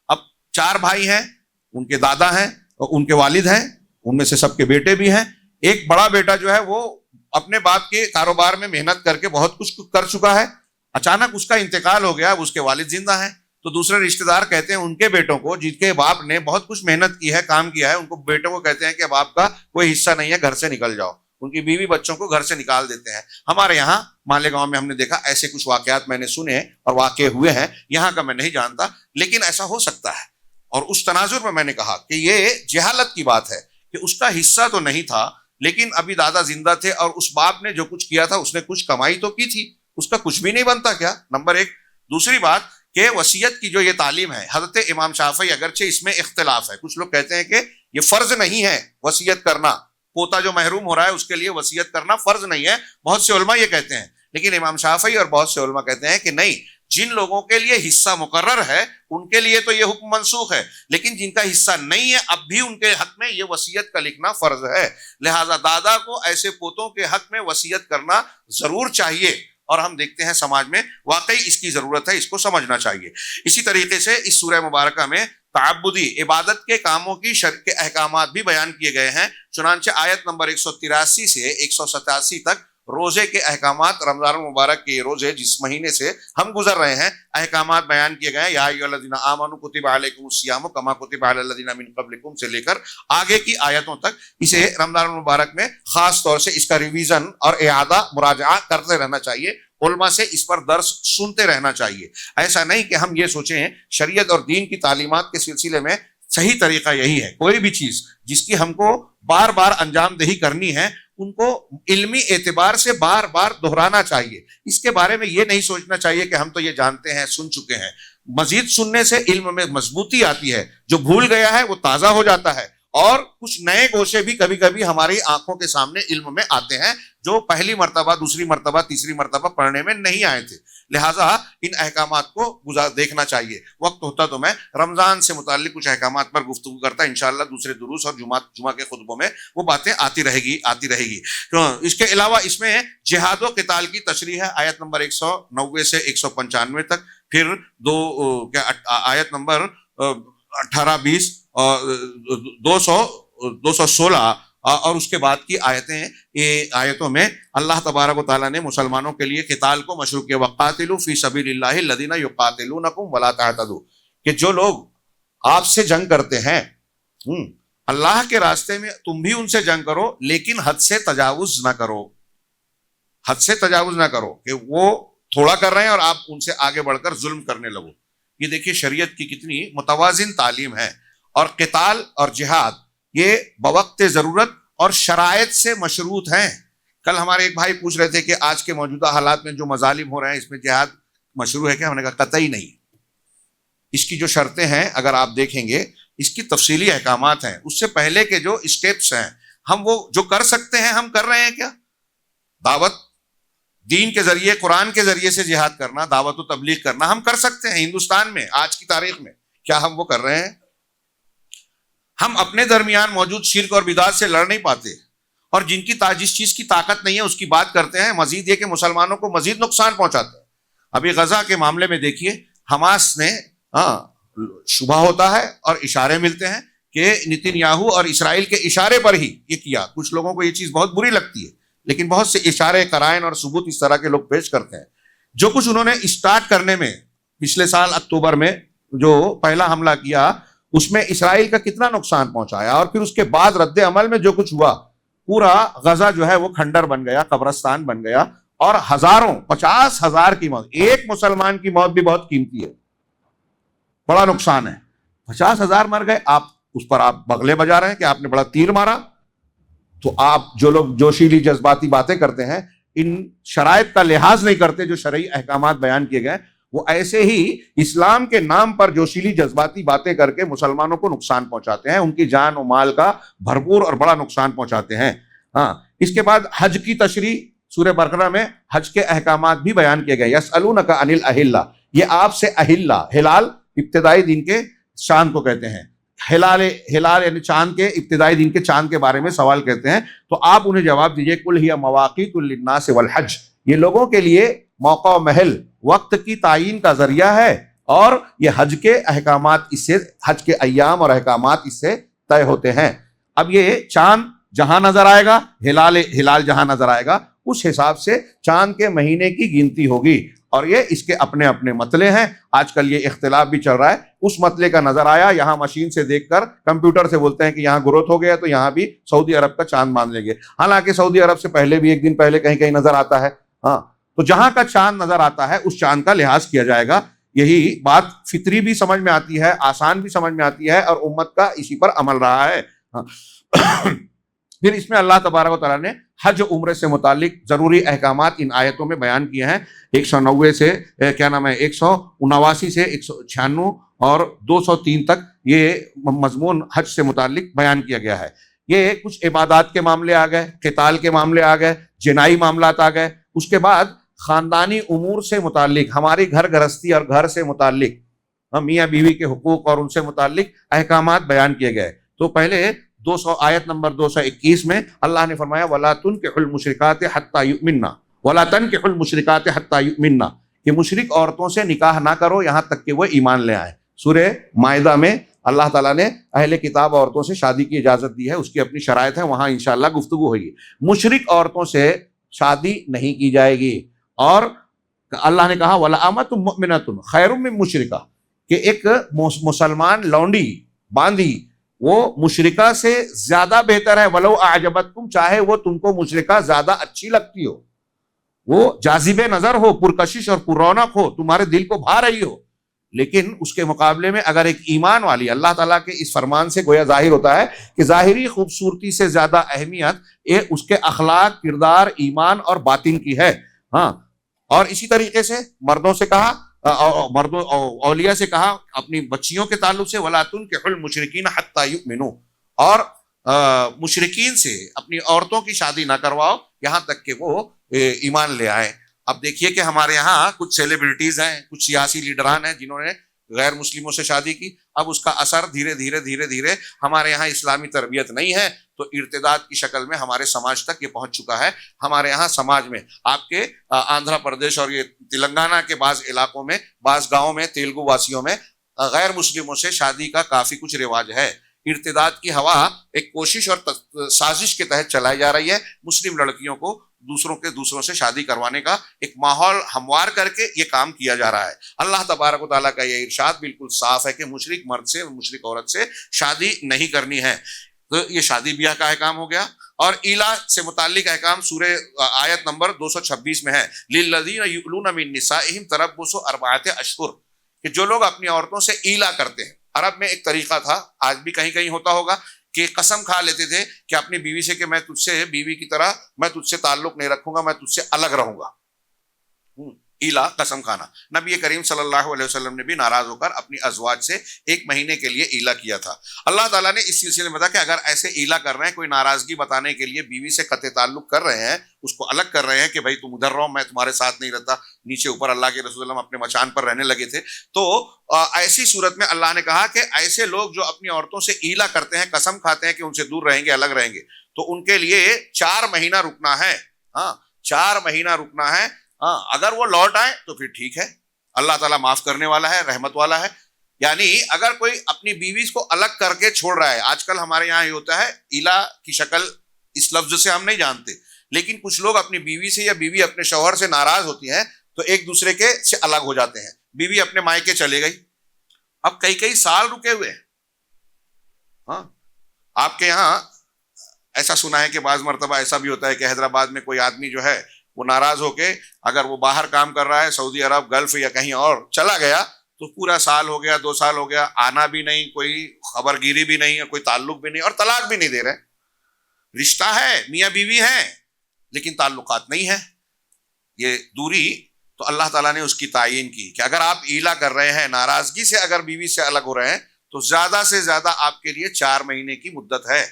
اب 4 بھائی ہیں، ان کے دادا ہیں، ان کے والد ہیں، ان میں سے سب کے بیٹے بھی ہیں. ایک بڑا بیٹا جو ہے وہ اپنے باپ کے کاروبار میں محنت کر کے بہت کچھ کر چکا ہے، اچانک اس کا انتقال ہو گیا، اب اس کے والد زندہ ہیں. تو دوسرے رشتہ دار کہتے ہیں ان کے بیٹوں کو جن کے باپ نے بہت کچھ محنت کی ہے، کام کیا ہے، ان کو بیٹوں کو کہتے ہیں کہ اب آپ کا کوئی حصہ نہیں ہے، گھر سے نکل جاؤ. ان کی بیوی بچوں کو گھر سے نکال دیتے ہیں. ہمارے یہاں مالیگاؤں میں ہم نے دیکھا ایسے کچھ واقعات میں نے سنے اور واقع ہوئے ہیں، یہاں کا میں نہیں جانتا، لیکن ایسا ہو سکتا ہے. اور اس تناظر میں نے کہا کہ یہ جہالت کی بات ہے کہ اس کا حصہ تو نہیں تھا، لیکن ابھی دادا زندہ تھے اور اس باپ نے جو کچھ کیا تھا اس نے کچھ کمائی تو کی تھی، اس کا کچھ بھی نہیں بنتا کیا؟ نمبر 1. دوسری بات کہ وصیت کی جو یہ تعلیم ہے، حضرت امام شافعی اگرچہ اس میں اختلاف ہے، کچھ لوگ کہتے ہیں کہ یہ فرض نہیں ہے وصیت کرنا، پوتا جو محروم ہو رہا ہے اس کے لیے وصیت کرنا فرض نہیں ہے، بہت سے علماء یہ کہتے ہیں. لیکن امام شافعی اور بہت سے علماء کہتے ہیں کہ نہیں، جن لوگوں کے لیے حصہ مقرر ہے ان کے لیے تو یہ حکم منسوخ ہے، لیکن جن کا حصہ نہیں ہے اب بھی ان کے حق میں یہ وصیت کا لکھنا فرض ہے. لہذا دادا کو ایسے پوتوں کے حق میں وصیت کرنا ضرور چاہیے، اور ہم دیکھتے ہیں سماج میں واقعی اس کی ضرورت ہے، اس کو سمجھنا چاہیے. اسی طریقے سے اس سورہ مبارکہ میں تعبدی عبادت کے کاموں کی شرع کے احکامات بھی بیان کیے گئے ہیں. چنانچہ آیت نمبر 183 سے 187 تک روزے کے احکامات، رمضان المبارک کے روزے جس مہینے سے ہم گزر رہے ہیں، احکامات بیان کیے گئے ہیں. یا ایھا الذین آمنوا کتب علیکم الصیام کما کتب علی الذین من قبلکم سے لے کر آگے کی آیتوں تک اسے رمضان المبارک میں خاص طور سے اس کا ریویژن اور اعادہ مراجعہ کرتے رہنا چاہیے. علماء سے اس پر درس سنتے رہنا چاہیے. ایسا نہیں کہ ہم یہ سوچیں شریعت اور دین کی تعلیمات کے سلسلے میں صحیح طریقہ یہی ہے. کوئی بھی چیز جس کی ہم کو بار بار انجام دہی کرنی ہے ان کو علمی اعتبار سے بار بار دہرانا چاہیے. اس کے بارے میں یہ نہیں سوچنا چاہیے کہ ہم تو یہ جانتے ہیں، سن چکے ہیں. مزید سننے سے علم میں مضبوطی آتی ہے، جو بھول گیا ہے وہ تازہ ہو جاتا ہے، اور کچھ نئے گوشے بھی کبھی کبھی ہماری آنکھوں کے سامنے علم میں آتے ہیں جو پہلی مرتبہ، دوسری مرتبہ، تیسری مرتبہ پڑھنے میں نہیں آئے تھے. لہٰذا ان احکامات کو دیکھنا چاہیے. وقت ہوتا تو میں رمضان سے متعلق کچھ احکامات پر گفتگو کرتا، انشاءاللہ دوسرے دروس اور جمعہ کے خطبوں میں وہ باتیں آتی رہے گی. تو اس کے علاوہ اس میں جہاد و قتال کی تشریح ہے، آیت نمبر 190 سے 195 تک. پھر آیت نمبر 18، 20 اور 216 اور اس کے بعد کی آیتوں میں اللہ تبارک و تعالیٰ نے مسلمانوں کے لیے قتال کو مشروع کیا. وَقَاتِلُوا فِي سَبِيلِ اللَّهِ الَّذِينَ يُقَاتِلُونَكُمْ وَلَا تَعْتَدُوا، کہ جو لوگ آپ سے جنگ کرتے ہیں اللہ کے راستے میں تم بھی ان سے جنگ کرو، لیکن حد سے تجاوز نہ کرو. حد سے تجاوز نہ کرو کہ وہ تھوڑا کر رہے ہیں اور آپ ان سے آگے بڑھ کر ظلم کرنے لگو. یہ دیکھیے شریعت کی کتنی متوازن تعلیم ہے. اور قتال اور جہاد یہ بوقت ضرورت اور شرائط سے مشروط ہیں. کل ہمارے ایک بھائی پوچھ رہے تھے کہ آج کے موجودہ حالات میں جو مظالم ہو رہے ہیں اس میں جہاد مشروع ہے کیا؟ ہم نے کہا قطعی نہیں. اس کی جو شرطیں ہیں اگر آپ دیکھیں گے، اس کی تفصیلی احکامات ہیں. اس سے پہلے کے جو اسٹیپس ہیں ہم وہ جو کر سکتے ہیں ہم کر رہے ہیں کیا؟ دعوت دین کے ذریعے، قرآن کے ذریعے سے جہاد کرنا، دعوت و تبلیغ کرنا ہم کر سکتے ہیں. ہندوستان میں آج کی تاریخ میں کیا ہم وہ کر رہے ہیں؟ ہم اپنے درمیان موجود شرک اور بدعت سے لڑ نہیں پاتے، اور جن کی جس چیز کی طاقت نہیں ہے اس کی بات کرتے ہیں، مزید یہ کہ مسلمانوں کو مزید نقصان پہنچاتے ہیں. ابھی غزہ کے معاملے میں دیکھیے، حماس نے شبہ ہوتا ہے اور اشارے ملتے ہیں کہ نتن یاہو اور اسرائیل کے اشارے پر ہی یہ کیا. کچھ لوگوں کو یہ چیز بہت بری لگتی ہے، لیکن بہت سے اشارے، قرائن اور ثبوت اس طرح کے لوگ پیش کرتے ہیں. جو کچھ انہوں نے اسٹارٹ کرنے میں پچھلے سال اکتوبر میں جو پہلا حملہ کیا اس میں اسرائیل کا کتنا نقصان پہنچایا، اور پھر اس کے بعد رد عمل میں جو کچھ ہوا، پورا غزہ جو ہے وہ کھنڈر بن گیا، قبرستان بن گیا، اور ہزاروں، 50,000 کی موت. ایک مسلمان کی موت بھی بہت قیمتی ہے، بڑا نقصان ہے. 50,000 مر گئے، آپ اس پر آپ بغلے بجا رہے ہیں کہ آپ نے بڑا تیر مارا. تو آپ جو لوگ جوشیلی جذباتی باتیں کرتے ہیں، ان شرائط کا لحاظ نہیں کرتے جو شرعی احکامات بیان کیے گئے، وہ ایسے ہی اسلام کے نام پر جوشیلی جذباتی باتیں کر کے مسلمانوں کو نقصان پہنچاتے ہیں، ان کی جان و مال کا بھرپور اور بڑا نقصان پہنچاتے ہیں۔ ہاں، اس کے بعد حج کی تشریح سورہ بقرہ میں حج کے احکامات بھی بیان کیے گئے۔ یسألونک عن الاہلہ، یہ آپ سے اہلہ، ہلال ابتدائی دن کے چاند کو کہتے ہیں، ہلال یعنی چاند کے ابتدائی دن کے چاند کے بارے میں سوال کرتے ہیں، تو آپ انہیں جواب دیجئے قل ہی مواقیت للناس والحج، یہ لوگوں کے لیے موقع و محل، وقت کی تعین کا ذریعہ ہے، اور یہ حج کے احکامات اس سے، حج کے ایام اور احکامات اس سے طے ہوتے ہیں۔ اب یہ چاند جہاں نظر آئے گا، ہلال جہاں نظر آئے گا، اس حساب سے چاند کے مہینے کی گنتی ہوگی، اور یہ اس کے اپنے اپنے مطلع ہیں۔ آج کل یہ اختلاف بھی چل رہا ہے، اس مطلع کا نظر آیا، یہاں مشین سے دیکھ کر کمپیوٹر سے بولتے ہیں کہ یہاں گروتھ ہو گیا تو یہاں بھی سعودی عرب کا چاند مان لیں گے، حالانکہ سعودی عرب سے پہلے بھی ایک دن پہلے کہیں کہیں نظر آتا ہے۔ ہاں، تو جہاں کا چاند نظر آتا ہے اس چاند کا لحاظ کیا جائے گا۔ یہی بات فطری بھی سمجھ میں آتی ہے، آسان بھی سمجھ میں آتی ہے، اور امت کا اسی پر عمل رہا ہے۔ پھر اس میں اللہ تبارک و تعالیٰ نے حج و عمرے سے متعلق ضروری احکامات ان آیتوں میں بیان کیے ہیں۔ 190 سے 189 سے 196 اور 203 تک یہ مضمون حج سے متعلق بیان کیا گیا ہے۔ یہ کچھ عبادات کے معاملے آ گئے، قتال کے معاملے آ گئے، جنائی معاملات آ گئے۔ اس کے بعد خاندانی امور سے متعلق، ہماری گھر گرہستی اور گھر سے متعلق میاں بیوی کے حقوق اور ان سے متعلق احکامات بیان کیے گئے۔ تو پہلے آیت نمبر 221 میں اللہ نے فرمایا وَلَا تُنْكِحُوا الْمُشْرِكَاتِ حَتَّى يُؤْمِنَّ وَلَا تَنْكِحُوا الْمُشْرِكَاتِ حَتَّى يُؤْمِنَّ، کہ مشرک عورتوں سے نکاح نہ کرو یہاں تک کہ وہ ایمان لے آئیں۔ سورہ مائدہ میں اللہ تعالیٰ نے اہل کتاب عورتوں سے شادی کی اجازت دی ہے، اس کی اپنی شرائط ہے، وہاں انشاءاللہ گفتگو ہوگی۔ مشرک عورتوں سے شادی نہیں کی جائے گی، اور اللہ نے کہا وَلَأَمَةٌ مُؤْمِنَةٌ خَيْرٌ مِّن مُشْرِكَةٍ، کہ ایک مسلمان لونڈی باندھی وہ مشرکہ سے زیادہ بہتر ہے، وَلَوْ أَعْجَبَتْكُمْ، چاہے وہ تم کو مشرکہ زیادہ اچھی لگتی ہو، وہ جاذب نظر ہو، پرکشش اور پر رونق ہو، تمہارے دل کو بھا رہی ہو، لیکن اس کے مقابلے میں اگر ایک ایمان والی، اللہ تعالیٰ کے اس فرمان سے گویا ظاہر ہوتا ہے کہ ظاہری خوبصورتی سے زیادہ اہمیت اس کے اخلاق، کردار، ایمان اور باطن کی ہے۔ ہاں، اور اسی طریقے سے مردوں سے کہا، مردوں اولیاء سے کہا اپنی بچیوں کے تعلق سے وَلَا تُنْكِحُوا الْمُشْرِكِينَ حَتَّى يُؤْمِنُوا، اور مشرکین سے اپنی عورتوں کی شادی نہ کرواؤ یہاں تک کہ وہ ایمان لے آئیں۔ اب دیکھیے کہ ہمارے ہاں کچھ سیلیبریٹیز ہیں، کچھ سیاسی لیڈران ہیں جنہوں نے غیر مسلموں سے شادی کی، اب اس کا اثر دھیرے دھیرے ہمارے یہاں اسلامی تربیت نہیں ہے تو ارتداد کی شکل میں ہمارے سماج تک یہ پہنچ چکا ہے۔ ہمارے یہاں سماج میں، آپ کے آندھرا پردیش اور یہ تلنگانہ کے بعض علاقوں میں، بعض گاؤں میں، تیلگو واسیوں میں غیر مسلموں سے شادی کا کافی کچھ رواج ہے۔ ارتداد کی ہوا ایک کوشش اور سازش کے تحت چلائی جا رہی ہے، مسلم لڑکیوں کو دوسروں سے شادی کروانے کا ایک ماحول ہموار کر کے یہ کام کیا جا رہا ہے۔ اللہ تبارک و تعالیٰ کا یہ ارشاد بالکل صاف ہے کہ مشرک مرد سے، مشرک عورت سے شادی نہیں کرنی ہے۔ تو یہ شادی بیاہ کا احکام ہو گیا، اور ایلا سے متعلق احکام سورہ آیت نمبر 226 میں ہے لِلَّذِينَ يُؤْلُونَ مِن نِّسَائِهِمْ تَرَبُّصُ 4 أَشْهُرٍ، کہ جو لوگ اپنی عورتوں سے ایلا کرتے ہیں۔ عرب میں ایک طریقہ تھا، آج بھی کہیں کہیں ہوتا ہوگا، کہ قسم کھا لیتے تھے کہ اپنی بیوی سے کہ میں تجھ سے بیوی کی طرح میں تجھ سے تعلق نہیں رکھوں گا، میں تجھ سے الگ رہوں گا۔ ایلا، قسم کھانا۔ نبی کریم صلی اللہ علیہ وسلم نے بھی ناراض ہو کر اپنی ازواج سے 1 مہینے کے لیے ایلا کیا تھا۔ اللہ تعالیٰ نے اس سلسلے میں بتایا کہ اگر ایسے ایلا کر رہے ہیں، کوئی ناراضگی بتانے کے لیے بیوی سے قطع تعلق کر رہے ہیں، اس کو الگ کر رہے ہیں کہ بھائی تم ادھر رہو، میں تمہارے ساتھ نہیں رہتا، نیچے اوپر اللہ کے رسول اپنے مچان پر رہنے لگے تھے، تو ایسی صورت میں اللہ نے کہا کہ ایسے لوگ جو اپنی عورتوں سے ایلا کرتے ہیں، قسم کھاتے ہیں کہ ان سے دور رہیں گے، الگ رہیں گے، تو ان کے لیے 4 مہینہ رکنا ہے۔ ہاں، 4 مہینہ رکنا ہے۔ ہاں، اگر وہ لوٹ آئے تو پھر ٹھیک ہے، اللہ تعالیٰ معاف کرنے والا ہے، رحمت والا ہے۔ یعنی اگر کوئی اپنی بیوی کو الگ کر کے چھوڑ رہا ہے، آج کل ہمارے یہاں یہ ہوتا ہے، ایلا کی شکل اس لفظ سے ہم نہیں جانتے، لیکن کچھ لوگ اپنی بیوی سے یا بیوی اپنے شوہر سے ناراض ہوتی ہیں تو ایک دوسرے کے سے الگ ہو جاتے ہیں۔ بیوی اپنے مائکے چلے گئی، اب کئی سال رکے ہوئے ہیں۔ ہاں، آپ کے یہاں ایسا سنا ہے کہ بعض مرتبہ ایسا بھی ہوتا ہے کہ حیدرآباد میں کوئی آدمی جو ہے وہ ناراض ہو کے اگر وہ باہر کام کر رہا ہے، سعودی عرب، گلف یا کہیں اور چلا گیا، تو پورا سال ہو گیا، 2 سال ہو گیا، آنا بھی نہیں، کوئی خبر گیری بھی نہیں ہے، کوئی تعلق بھی نہیں، اور طلاق بھی نہیں دے رہے۔ رشتہ ہے، میاں بیوی ہیں، لیکن تعلقات نہیں ہے، یہ دوری۔ تو اللہ تعالیٰ نے اس کی تعین کی کہ اگر آپ ایلا کر رہے ہیں، ناراضگی سے اگر بیوی سے الگ ہو رہے ہیں، تو زیادہ سے زیادہ آپ کے لیے 4 مہینے کی مدت ہے.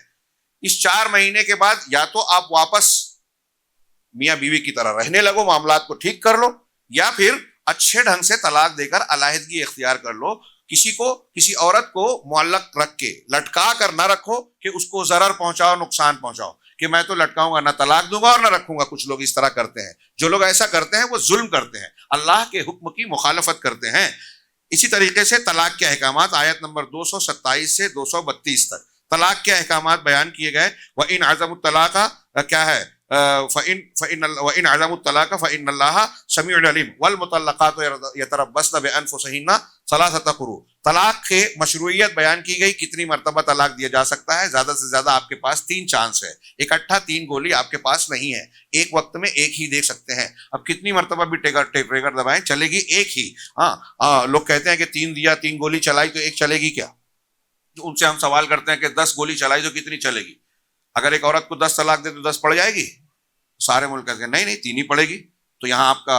اس 4 مہینے کے بعد یا تو آپ واپس میاں بیوی کی طرح رہنے لگو، معاملات کو ٹھیک کر لو، یا پھر اچھے ڈھنگ سے طلاق دے کر علیحدگی اختیار کر لو. کسی عورت کو معلق رکھ کے لٹکا کر نہ رکھو کہ اس کو ضرر پہنچاؤ، نقصان پہنچاؤ، کہ میں تو لٹکاؤں گا، نہ طلاق دوں گا اور نہ رکھوں گا. کچھ لوگ اس طرح کرتے ہیں. جو لوگ ایسا کرتے ہیں وہ ظلم کرتے ہیں، اللہ کے حکم کی مخالفت کرتے ہیں. اسی طریقے سے طلاق کے احکامات آیت نمبر 227 سے 232 تک طلاق کے احکامات بیان کیے گئے. وَإِنْ عَزَمُوا الطَّلَاقَ کیا ہے وَإِنْ عَزَمُوا الطَّلَاقَ فَإِنَّ اللَّهَ سَمِيعٌ عَلِيمٌ وَالْمُطَلَّقَاتُ يَتَرَبَّصْنَ بِأَنفُسِهِنَّ 3 قُرُوء. طلاق کے مشروعیت بیان کی گئی. کتنی مرتبہ طلاق دیا جا سکتا ہے؟ زیادہ سے زیادہ آپ کے پاس 3 چانس ہے. اکٹھا 3 گولی آپ کے پاس نہیں ہے، ایک وقت میں ایک ہی دے سکتے ہیں. اب کتنی مرتبہ بھی ٹریگر دبائیں چلے گی ایک ہی. لوگ کہتے ہیں کہ 3 دیا، 3 گولی چلائی تو ایک چلے گی کیا؟ ان سے ہم سوال کرتے ہیں کہ 10 گولی چلائی تو کتنی چلے گی؟ اگر ایک عورت کو 10 طلاق دے تو 10 پڑ جائے گی؟ سارے ملک کہتے ہیں نہیں 3 ہی پڑے گی. تو یہاں آپ کا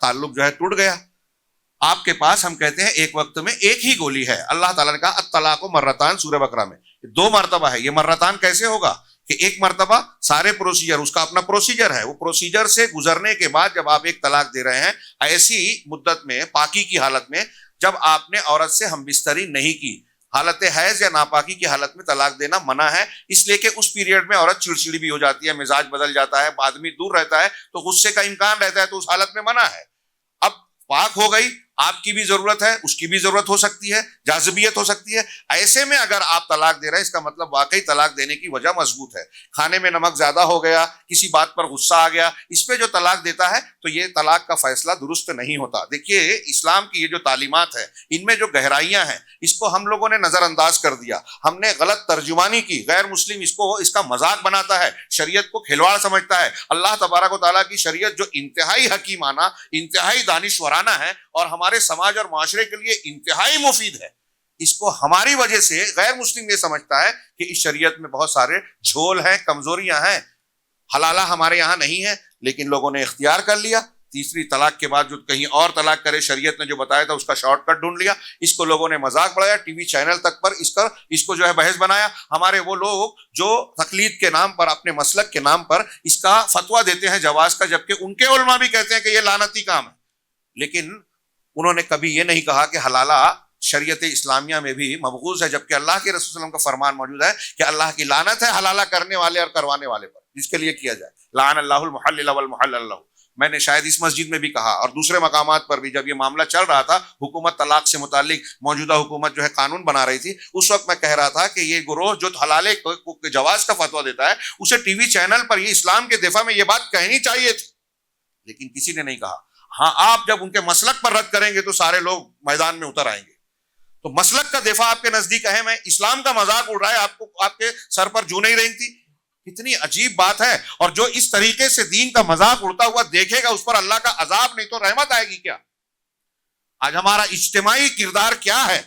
تعلق جو ہے ٹوٹ گیا. آپ کے پاس ہم کہتے ہیں ایک وقت میں ایک ہی گولی ہے. اللہ تعالیٰ نے کہا الطلاق مرتان سورہ بقرہ میں 2 مرتبہ ہے. یہ مرتان کیسے ہوگا کہ ایک مرتبہ سارے پروسیجر، اس کا اپنا پروسیجر ہے، وہ پروسیجر سے گزرنے کے بعد جب آپ ایک طلاق دے رہے ہیں، ایسی مدت میں پاکی کی حالت میں جب آپ نے عورت سے ہم بستری نہیں کی، حالت حیض یا ناپاکی کی حالت میں طلاق دینا منع ہے. اس لیے کہ اس پیریڈ میں عورت چڑچڑی بھی ہو جاتی ہے، مزاج بدل جاتا ہے، آدمی دور رہتا ہے تو غصے کا امکان رہتا ہے، تو اس حالت میں منع ہے. اب پاک ہو گئی، آپ کی بھی ضرورت ہے، اس کی بھی ضرورت ہو سکتی ہے، جاذبیت ہو سکتی ہے. ایسے میں اگر آپ طلاق دے رہے ہیں، اس کا مطلب واقعی طلاق دینے کی وجہ مضبوط ہے. کھانے میں نمک زیادہ ہو گیا، کسی بات پر غصہ آ گیا، اس پہ جو طلاق دیتا ہے تو یہ طلاق کا فیصلہ درست نہیں ہوتا. دیکھیے اسلام کی یہ جو تعلیمات ہے، ان میں جو گہرائیاں ہیں، اس کو ہم لوگوں نے نظر انداز کر دیا، ہم نے غلط ترجمانی کی. غیر مسلم اس کا مذاق بناتا ہے، شریعت کو کھلواڑ سمجھتا ہے. اللہ تبارک و تعالیٰ کی شریعت جو انتہائی حکیمانہ، انتہائی دانشورانہ ہے اور ہمارے سماج اور معاشرے کے لیے انتہائی مفید ہے، اس کو ہماری وجہ سے غیر مسلم یہ سمجھتا ہے کہ اس شریعت میں بہت سارے جھول ہیں، کمزوریاں ہیں. حلالہ ہمارے یہاں نہیں ہے، لیکن لوگوں نے اختیار کر لیا. تیسری طلاق کے بعد جو کہیں اور طلاق کرے، شریعت نے جو بتایا تھا اس کا شارٹ کٹ ڈھونڈ لیا. اس کو لوگوں نے مذاق بڑھایا، ٹی وی چینل تک پر اس کو جو ہے بحث بنایا. ہمارے وہ لوگ جو تقلید کے نام پر، اپنے مسلک کے نام پر اس کا فتویٰ دیتے ہیں جواز کا، جبکہ ان کے علماء بھی کہتے ہیں کہ یہ لعنتی کام ہے. لیکن انہوں نے کبھی یہ نہیں کہا کہ حلالہ شریعت اسلامیہ میں بھی مبغوض ہے، جبکہ اللہ کے رسول صلی اللہ علیہ وسلم کا فرمان موجود ہے کہ اللہ کی لعنت ہے حلالہ کرنے والے اور کروانے والے پر، جس کے لیے کیا جائے. لعن اللہ المحلل والمحلل له. میں نے شاید اس مسجد میں بھی کہا اور دوسرے مقامات پر بھی، جب یہ معاملہ چل رہا تھا، حکومت طلاق سے متعلق موجودہ حکومت جو ہے قانون بنا رہی تھی، اس وقت میں کہہ رہا تھا کہ یہ گروہ جو حلالے جواز کا فتویٰ دیتا ہے، اسے ٹی وی چینل پر یہ اسلام کے دفاع میں یہ بات کہنی چاہیے تھی، لیکن کسی نے نہیں کہا. ہاں، آپ جب ان کے مسلک پر رد کریں گے تو سارے لوگ میدان میں اتر آئیں گے. تو مسلک کا دفاع آپ کے نزدیک اہم ہے، اسلام کا مذاق اڑ رہا ہے، آپ کے سر پر جو نہیں رہی تھی. کتنی عجیب بات ہے. اور جو اس طریقے سے دین کا مذاق اڑتا ہوا دیکھے گا، اس پر اللہ کا عذاب نہیں تو رحمت آئے گی کیا؟ آج ہمارا اجتماعی کردار کیا ہے؟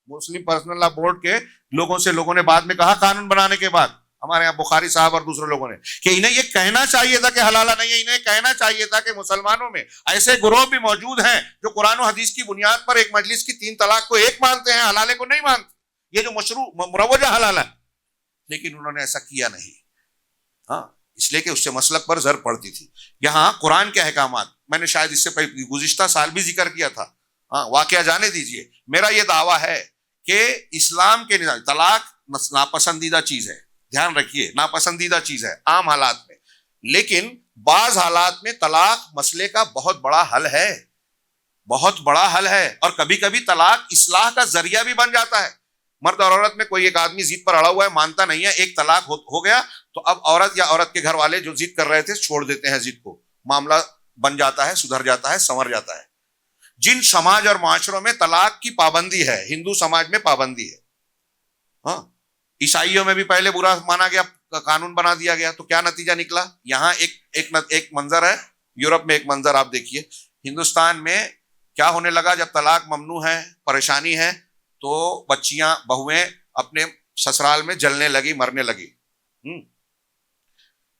مسلم پرسنل لا بورڈ کے لوگوں نے بعد میں کہا، قانون بنانے کے بعد، ہمارے یہاں بخاری صاحب اور دوسرے لوگوں نے، کہ انہیں یہ کہنا چاہیے تھا کہ حلالہ نہیں ہے. انہیں کہنا چاہیے تھا کہ مسلمانوں میں ایسے گروہ بھی موجود ہیں جو قرآن و حدیث کی بنیاد پر ایک مجلس کی 3 طلاق کو ایک مانتے ہیں، حلالے کو نہیں مانتے. یہ جو مشروع مروجہ حلالہ ہے، لیکن انہوں نے ایسا کیا نہیں. ہاں، اس لیے کہ اس سے مسلک پر زر پڑتی تھی. یہاں قرآن کے احکامات، میں نے شاید اس سے پہلے گزشتہ سال بھی ذکر کیا تھا، واقعہ جانے دیجئے. میرا یہ دعویٰ ہے کہ اسلام کے نظام طلاق ناپسندیدہ چیز ہے، دھیان رکھیے، ناپسندیدہ چیز ہے عام حالات میں، لیکن بعض حالات میں طلاق مسئلے کا بہت بڑا حل ہے، بہت بڑا حل ہے. اور کبھی کبھی طلاق اصلاح کا ذریعہ بھی بن جاتا ہے. مرد اور عورت میں کوئی ایک آدمی ضد پر اڑا ہوا ہے، مانتا نہیں ہے، ایک طلاق ہو گیا تو اب عورت یا عورت کے گھر والے جو ضد کر رہے تھے چھوڑ دیتے ہیں ضد کو، معاملہ بن جاتا ہے، سدھر جاتا ہے، سنور جاتا ہے. جن سماج اور معاشروں میں طلاق کی پابندی ہے، ہندو سماج میں پابندی ہے، ہاں، عیسائیوں میں بھی پہلے برا مانا گیا، قانون بنا دیا گیا، تو کیا نتیجہ نکلا؟ یہاں ایک منظر ہے، یورپ میں ایک منظر آپ دیکھیے. ہندوستان میں کیا ہونے لگا جب طلاق ممنوع ہے، پریشانی ہے، تو بچیاں، بہویں اپنے سسرال میں جلنے لگی، مرنے لگی.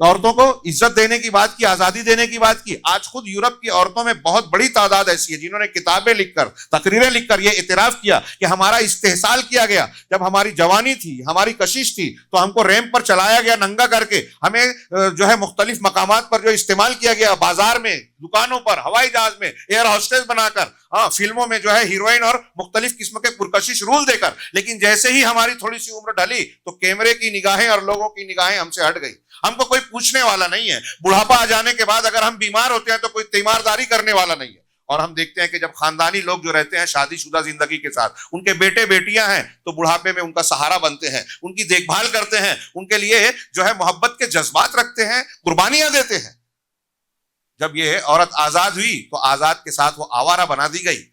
عورتوں کو عزت دینے کی بات کی, آزادی دینے کی بات کی. آج خود یورپ کی عورتوں میں بہت بڑی تعداد ایسی ہے جنہوں نے کتابیں لکھ کر, تقریریں لکھ کر یہ اعتراف کیا کہ ہمارا استحصال کیا گیا. جب ہماری جوانی تھی, ہماری کشش تھی, تو ہم کو ریمپ پر چلایا گیا ننگا کر کے, ہمیں جو ہے مختلف مقامات پر جو استعمال کیا گیا, بازار میں, دکانوں پر, ہوائی جہاز میں ایئر ہوسٹس بنا کر, فلموں میں جو ہے ہیروئن اور مختلف قسم کے پرکشش رول دے کر. لیکن جیسے ہی ہماری تھوڑی سی عمر ڈھلی تو کیمرے کی نگاہیں اور لوگوں کی نگاہیں ہم سے ہٹ گئی. ہم کو کوئی پوچھنے والا نہیں ہے. بڑھاپا آ جانے کے بعد اگر ہم بیمار ہوتے ہیں تو کوئی تیمارداری کرنے والا نہیں ہے. اور ہم دیکھتے ہیں کہ جب خاندانی لوگ جو رہتے ہیں شادی شدہ زندگی کے ساتھ, ان کے بیٹے بیٹیاں ہیں تو بڑھاپے میں ان کا سہارا بنتے ہیں, ان کی دیکھ بھال کرتے ہیں, ان کے لیے جو ہے محبت کے جذبات رکھتے ہیں, قربانیاں دیتے ہیں. جب یہ عورت آزاد ہوئی تو آزاد کے ساتھ وہ آوارہ بنا دی گئی.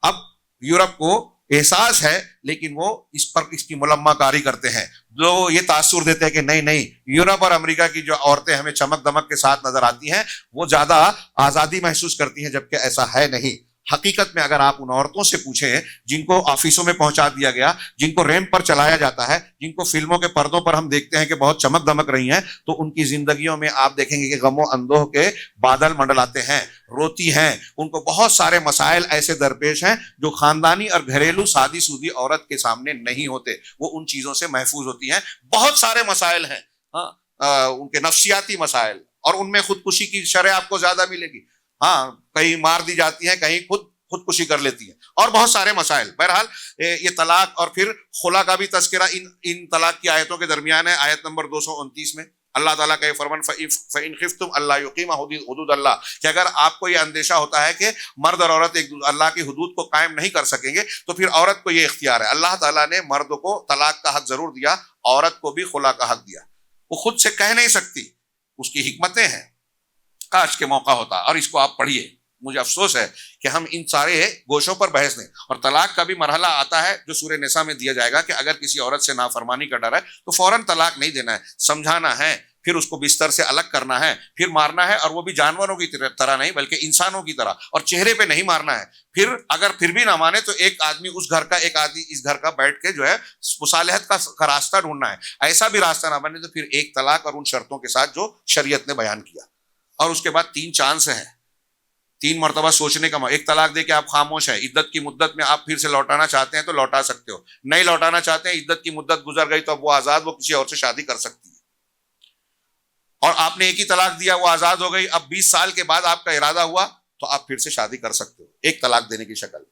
اب یورپ کو احساس ہے لیکن وہ اس پر اس کی ملمہ کاری کرتے ہیں. لوگ یہ تاثر دیتے ہیں کہ نہیں, یورپ اور امریکہ کی جو عورتیں ہمیں چمک دمک کے ساتھ نظر آتی ہیں وہ زیادہ آزادی محسوس کرتی ہیں, جبکہ ایسا ہے نہیں. حقیقت میں اگر آپ ان عورتوں سے پوچھیں جن کو آفیسوں میں پہنچا دیا گیا, جن کو ریمپ پر چلایا جاتا ہے, جن کو فلموں کے پردوں پر ہم دیکھتے ہیں کہ بہت چمک دمک رہی ہیں, تو ان کی زندگیوں میں آپ دیکھیں گے کہ غم و اندوہ کے بادل منڈلاتے ہیں, روتی ہیں. ان کو بہت سارے مسائل ایسے درپیش ہیں جو خاندانی اور گھریلو شادی شدہ عورت کے سامنے نہیں ہوتے. وہ ان چیزوں سے محفوظ ہوتی ہیں. بہت سارے مسائل ہیں, ان کے نفسیاتی مسائل, اور ان میں خودکشی کی شرح آپ کو زیادہ ملے گی. کہیں مار دی جاتی ہیں, کہیں خودکشی کر لیتی ہیں, اور بہت سارے مسائل. بہرحال یہ طلاق اور پھر خلا کا بھی تذکرہ ان طلاق کی آیتوں کے درمیان ہے. آیت نمبر 229 میں اللہ تعالیٰ کا یہ فرمان فَإِنْ خِفْتُمْ أَلَّا يُقِيمَ حُدُودَ اللَّهِ, کہ اگر آپ کو یہ اندیشہ ہوتا ہے کہ مرد اور عورت اللہ کی حدود کو قائم نہیں کر سکیں گے, تو پھر عورت کو یہ اختیار ہے. اللہ تعالیٰ نے مرد کو طلاق کا حق ضرور دیا, عورت کو بھی خلا کا حق دیا. وہ خود سے کہہ نہیں سکتی, اس کی حکمتیں ہیں. کاش کے موقع ہوتا, اور اس کو آپ پڑھیے. مجھے افسوس ہے کہ ہم ان سارے گوشوں پر بحث نہیں. اور طلاق کا بھی مرحلہ آتا ہے جو سورہ نساء میں دیا جائے گا کہ اگر کسی عورت سے نافرمانی کا ڈر ہے تو فوراً طلاق نہیں دینا ہے, سمجھانا ہے, پھر اس کو بستر سے الگ کرنا ہے, پھر مارنا ہے, اور وہ بھی جانوروں کی طرح نہیں بلکہ انسانوں کی طرح, اور چہرے پہ نہیں مارنا ہے. پھر اگر پھر بھی نہ مانے تو ایک آدمی اس گھر کا, ایک آدمی اس گھر کا بیٹھ کے جو ہے مصالحت کا راستہ ڈھونڈنا ہے. ایسا بھی راستہ نہ بنے تو پھر ایک طلاق, اور ان شرطوں کے ساتھ جو شریعت نے بیان کیا. اور اس کے بعد 3 چانس ہیں, 3 مرتبہ سوچنے کا. ایک طلاق دے کے آپ خاموش ہیں, عدت کی مدت میں آپ پھر سے لوٹانا چاہتے ہیں تو لوٹا سکتے ہو, نہیں لوٹانا چاہتے ہیں, عدت کی مدت گزر گئی تو اب وہ آزاد, وہ کسی اور سے شادی کر سکتی ہے. اور آپ نے ایک ہی طلاق دیا, وہ آزاد ہو گئی, اب 20 سال کے بعد آپ کا ارادہ ہوا تو آپ پھر سے شادی کر سکتے ہو, ایک طلاق دینے کی شکل.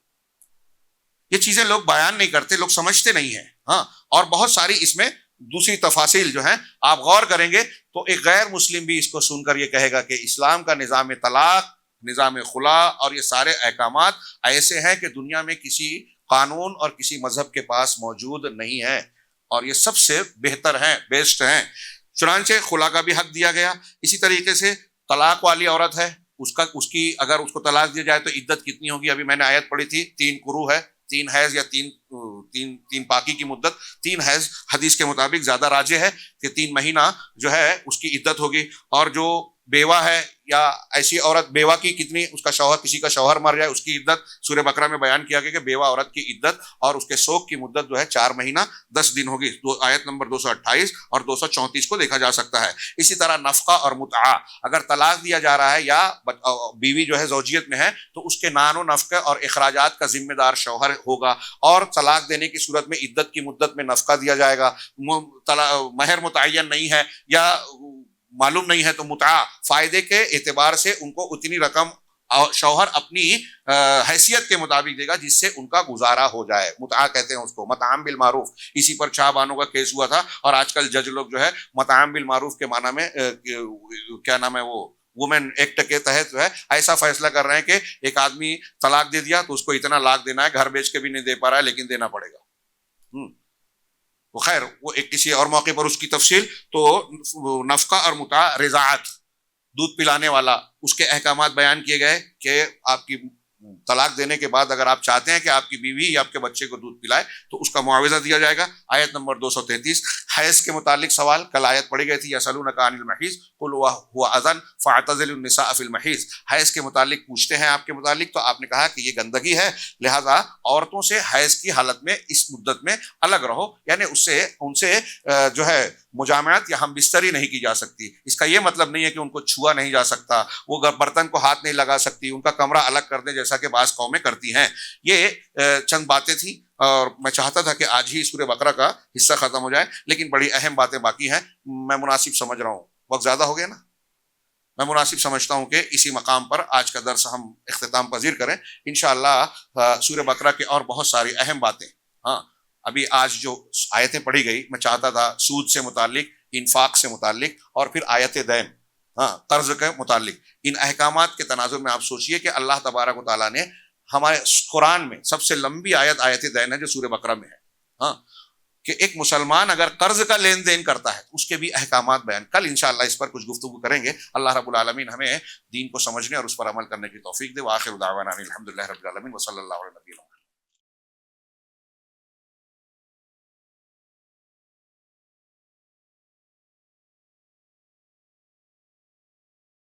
یہ چیزیں لوگ بیان نہیں کرتے, لوگ سمجھتے نہیں ہیں. اور بہت ساری اس میں دوسری تفاصیل جو ہیں آپ غور کریں گے تو ایک غیر مسلم بھی اس کو سن کر یہ کہے گا کہ اسلام کا نظام طلاق, نظام خلا اور یہ سارے احکامات ایسے ہیں کہ دنیا میں کسی قانون اور کسی مذہب کے پاس موجود نہیں ہے, اور یہ سب سے بہتر ہیں, بیسٹ ہیں. چنانچہ خلا کا بھی حق دیا گیا. اسی طریقے سے طلاق والی عورت ہے, اس کی اگر اس کو طلاق دیا جائے تو عدت کتنی ہوگی؟ ابھی میں نے آیت پڑھی تھی 3 قروء ہے, 3 حیض یا 3 پاکی کی مدت. 3 حیض حدیث کے مطابق زیادہ راجح ہے کہ 3 مہینہ جو ہے اس کی عدت ہوگی. اور جو بیوہ ہے یا ایسی عورت, بیوہ کی کتنی, اس کا شوہر, کسی کا شوہر مر جائے, اس کی عدت سورہ بقرہ میں بیان کیا گیا کہ بیوہ عورت کی عدت اور اس کے سوگ کی مدت جو ہے 4 مہینہ 10 دن ہوگی. آیت نمبر 228 اور 234 کو دیکھا جا سکتا ہے. اسی طرح نفقہ اور متعہ, اگر طلاق دیا جا رہا ہے یا بیوی جو ہے زوجیت میں ہے تو اس کے نان و نفقے اور اخراجات کا ذمہ دار شوہر ہوگا. اور طلاق دینے کی صورت میں عدت کی مدت میں نفقہ دیا جائے گا. مہر متعین نہیں ہے یا معلوم نہیں ہے تو متعہ, فائدے کے اعتبار سے ان کو اتنی رقم شوہر اپنی حیثیت کے مطابق دے گا جس سے ان کا گزارا ہو جائے. متعہ کہتے ہیں اس کو, مطعم بالمعروف. اسی پر شاہ بانو کا کیس ہوا تھا, اور آج کل جج لوگ جو ہے مطعم بالمعروف کے معنی میں کیا نام ہے وہ وومن ایکٹ کے تحت جو ہے ایسا فیصلہ کر رہے ہیں کہ ایک آدمی طلاق دے دیا تو اس کو اتنا لاکھ دینا ہے, گھر بیچ کے بھی نہیں دے پا رہا ہے لیکن دینا پڑے گا. وہ خیر وہ ایک کسی اور موقع پر اس کی تفصیل. تو نفقہ اور متعہ, رضاعت, دودھ پلانے والا, اس کے احکامات بیان کیے گئے کہ آپ کی طلاق دینے کے بعد اگر آپ چاہتے ہیں کہ آپ کی بیوی یا آپ کے بچے کو دودھ پلائے تو اس کا معاوضہ دیا جائے گا. آیت نمبر 233. حیض کے متعلق سوال, کل آیت پڑھی گئی تھی یسألونک عن المحیض قل هو اذن فاعتزلوا النساء فی المحیض. حیض کے متعلق پوچھتے ہیں آپ کے متعلق, تو آپ نے کہا کہ یہ گندگی ہے, لہذا عورتوں سے حیض کی حالت میں اس مدت میں الگ رہو, یعنی ان سے جو ہے مجامعت یا ہم بستری نہیں کی جا سکتی. اس کا یہ مطلب نہیں ہے کہ ان کو چھوا نہیں جا سکتا، وہ برتن کو ہاتھ نہیں لگا سکتی، ان کا کمرہ الگ کر دیں جیسا کہ بعض قومیں کرتی ہیں. یہ چند باتیں تھیں اور میں چاہتا تھا کہ آج ہی سورہ بقرہ کا حصہ ختم ہو جائے، لیکن بڑی اہم باتیں باقی ہیں. میں مناسب سمجھ رہا ہوں، وقت زیادہ ہو گیا نا، میں مناسب سمجھتا ہوں کہ اسی مقام پر آج کا درس ہم اختتام پذیر کریں. انشاءاللہ سورہ بقرہ کے اور بہت ساری اہم باتیں، ہاں ابھی آج جو آیتیں پڑھی گئی، میں چاہتا تھا سود سے متعلق، انفاق سے متعلق، اور پھر آیت دین، ہاں قرض کے متعلق، ان احکامات کے تناظر میں آپ سوچئے کہ اللہ تبارک و تعالیٰ نے ہمارے قرآن میں سب سے لمبی آیت دین ہے جو سورہ بقرہ میں ہے، ہاں کہ ایک مسلمان اگر قرض کا لین دین کرتا ہے اس کے بھی احکامات بیان. کل انشاءاللہ اس پر کچھ گفتگو کریں گے. اللہ رب العالمین ہمیں دین کو سمجھنے اور اس پر عمل کرنے کی توفیق دے. وآخر دعوانا الحمدللہ رب العالمین وصلی اللہ علیہ وسلم.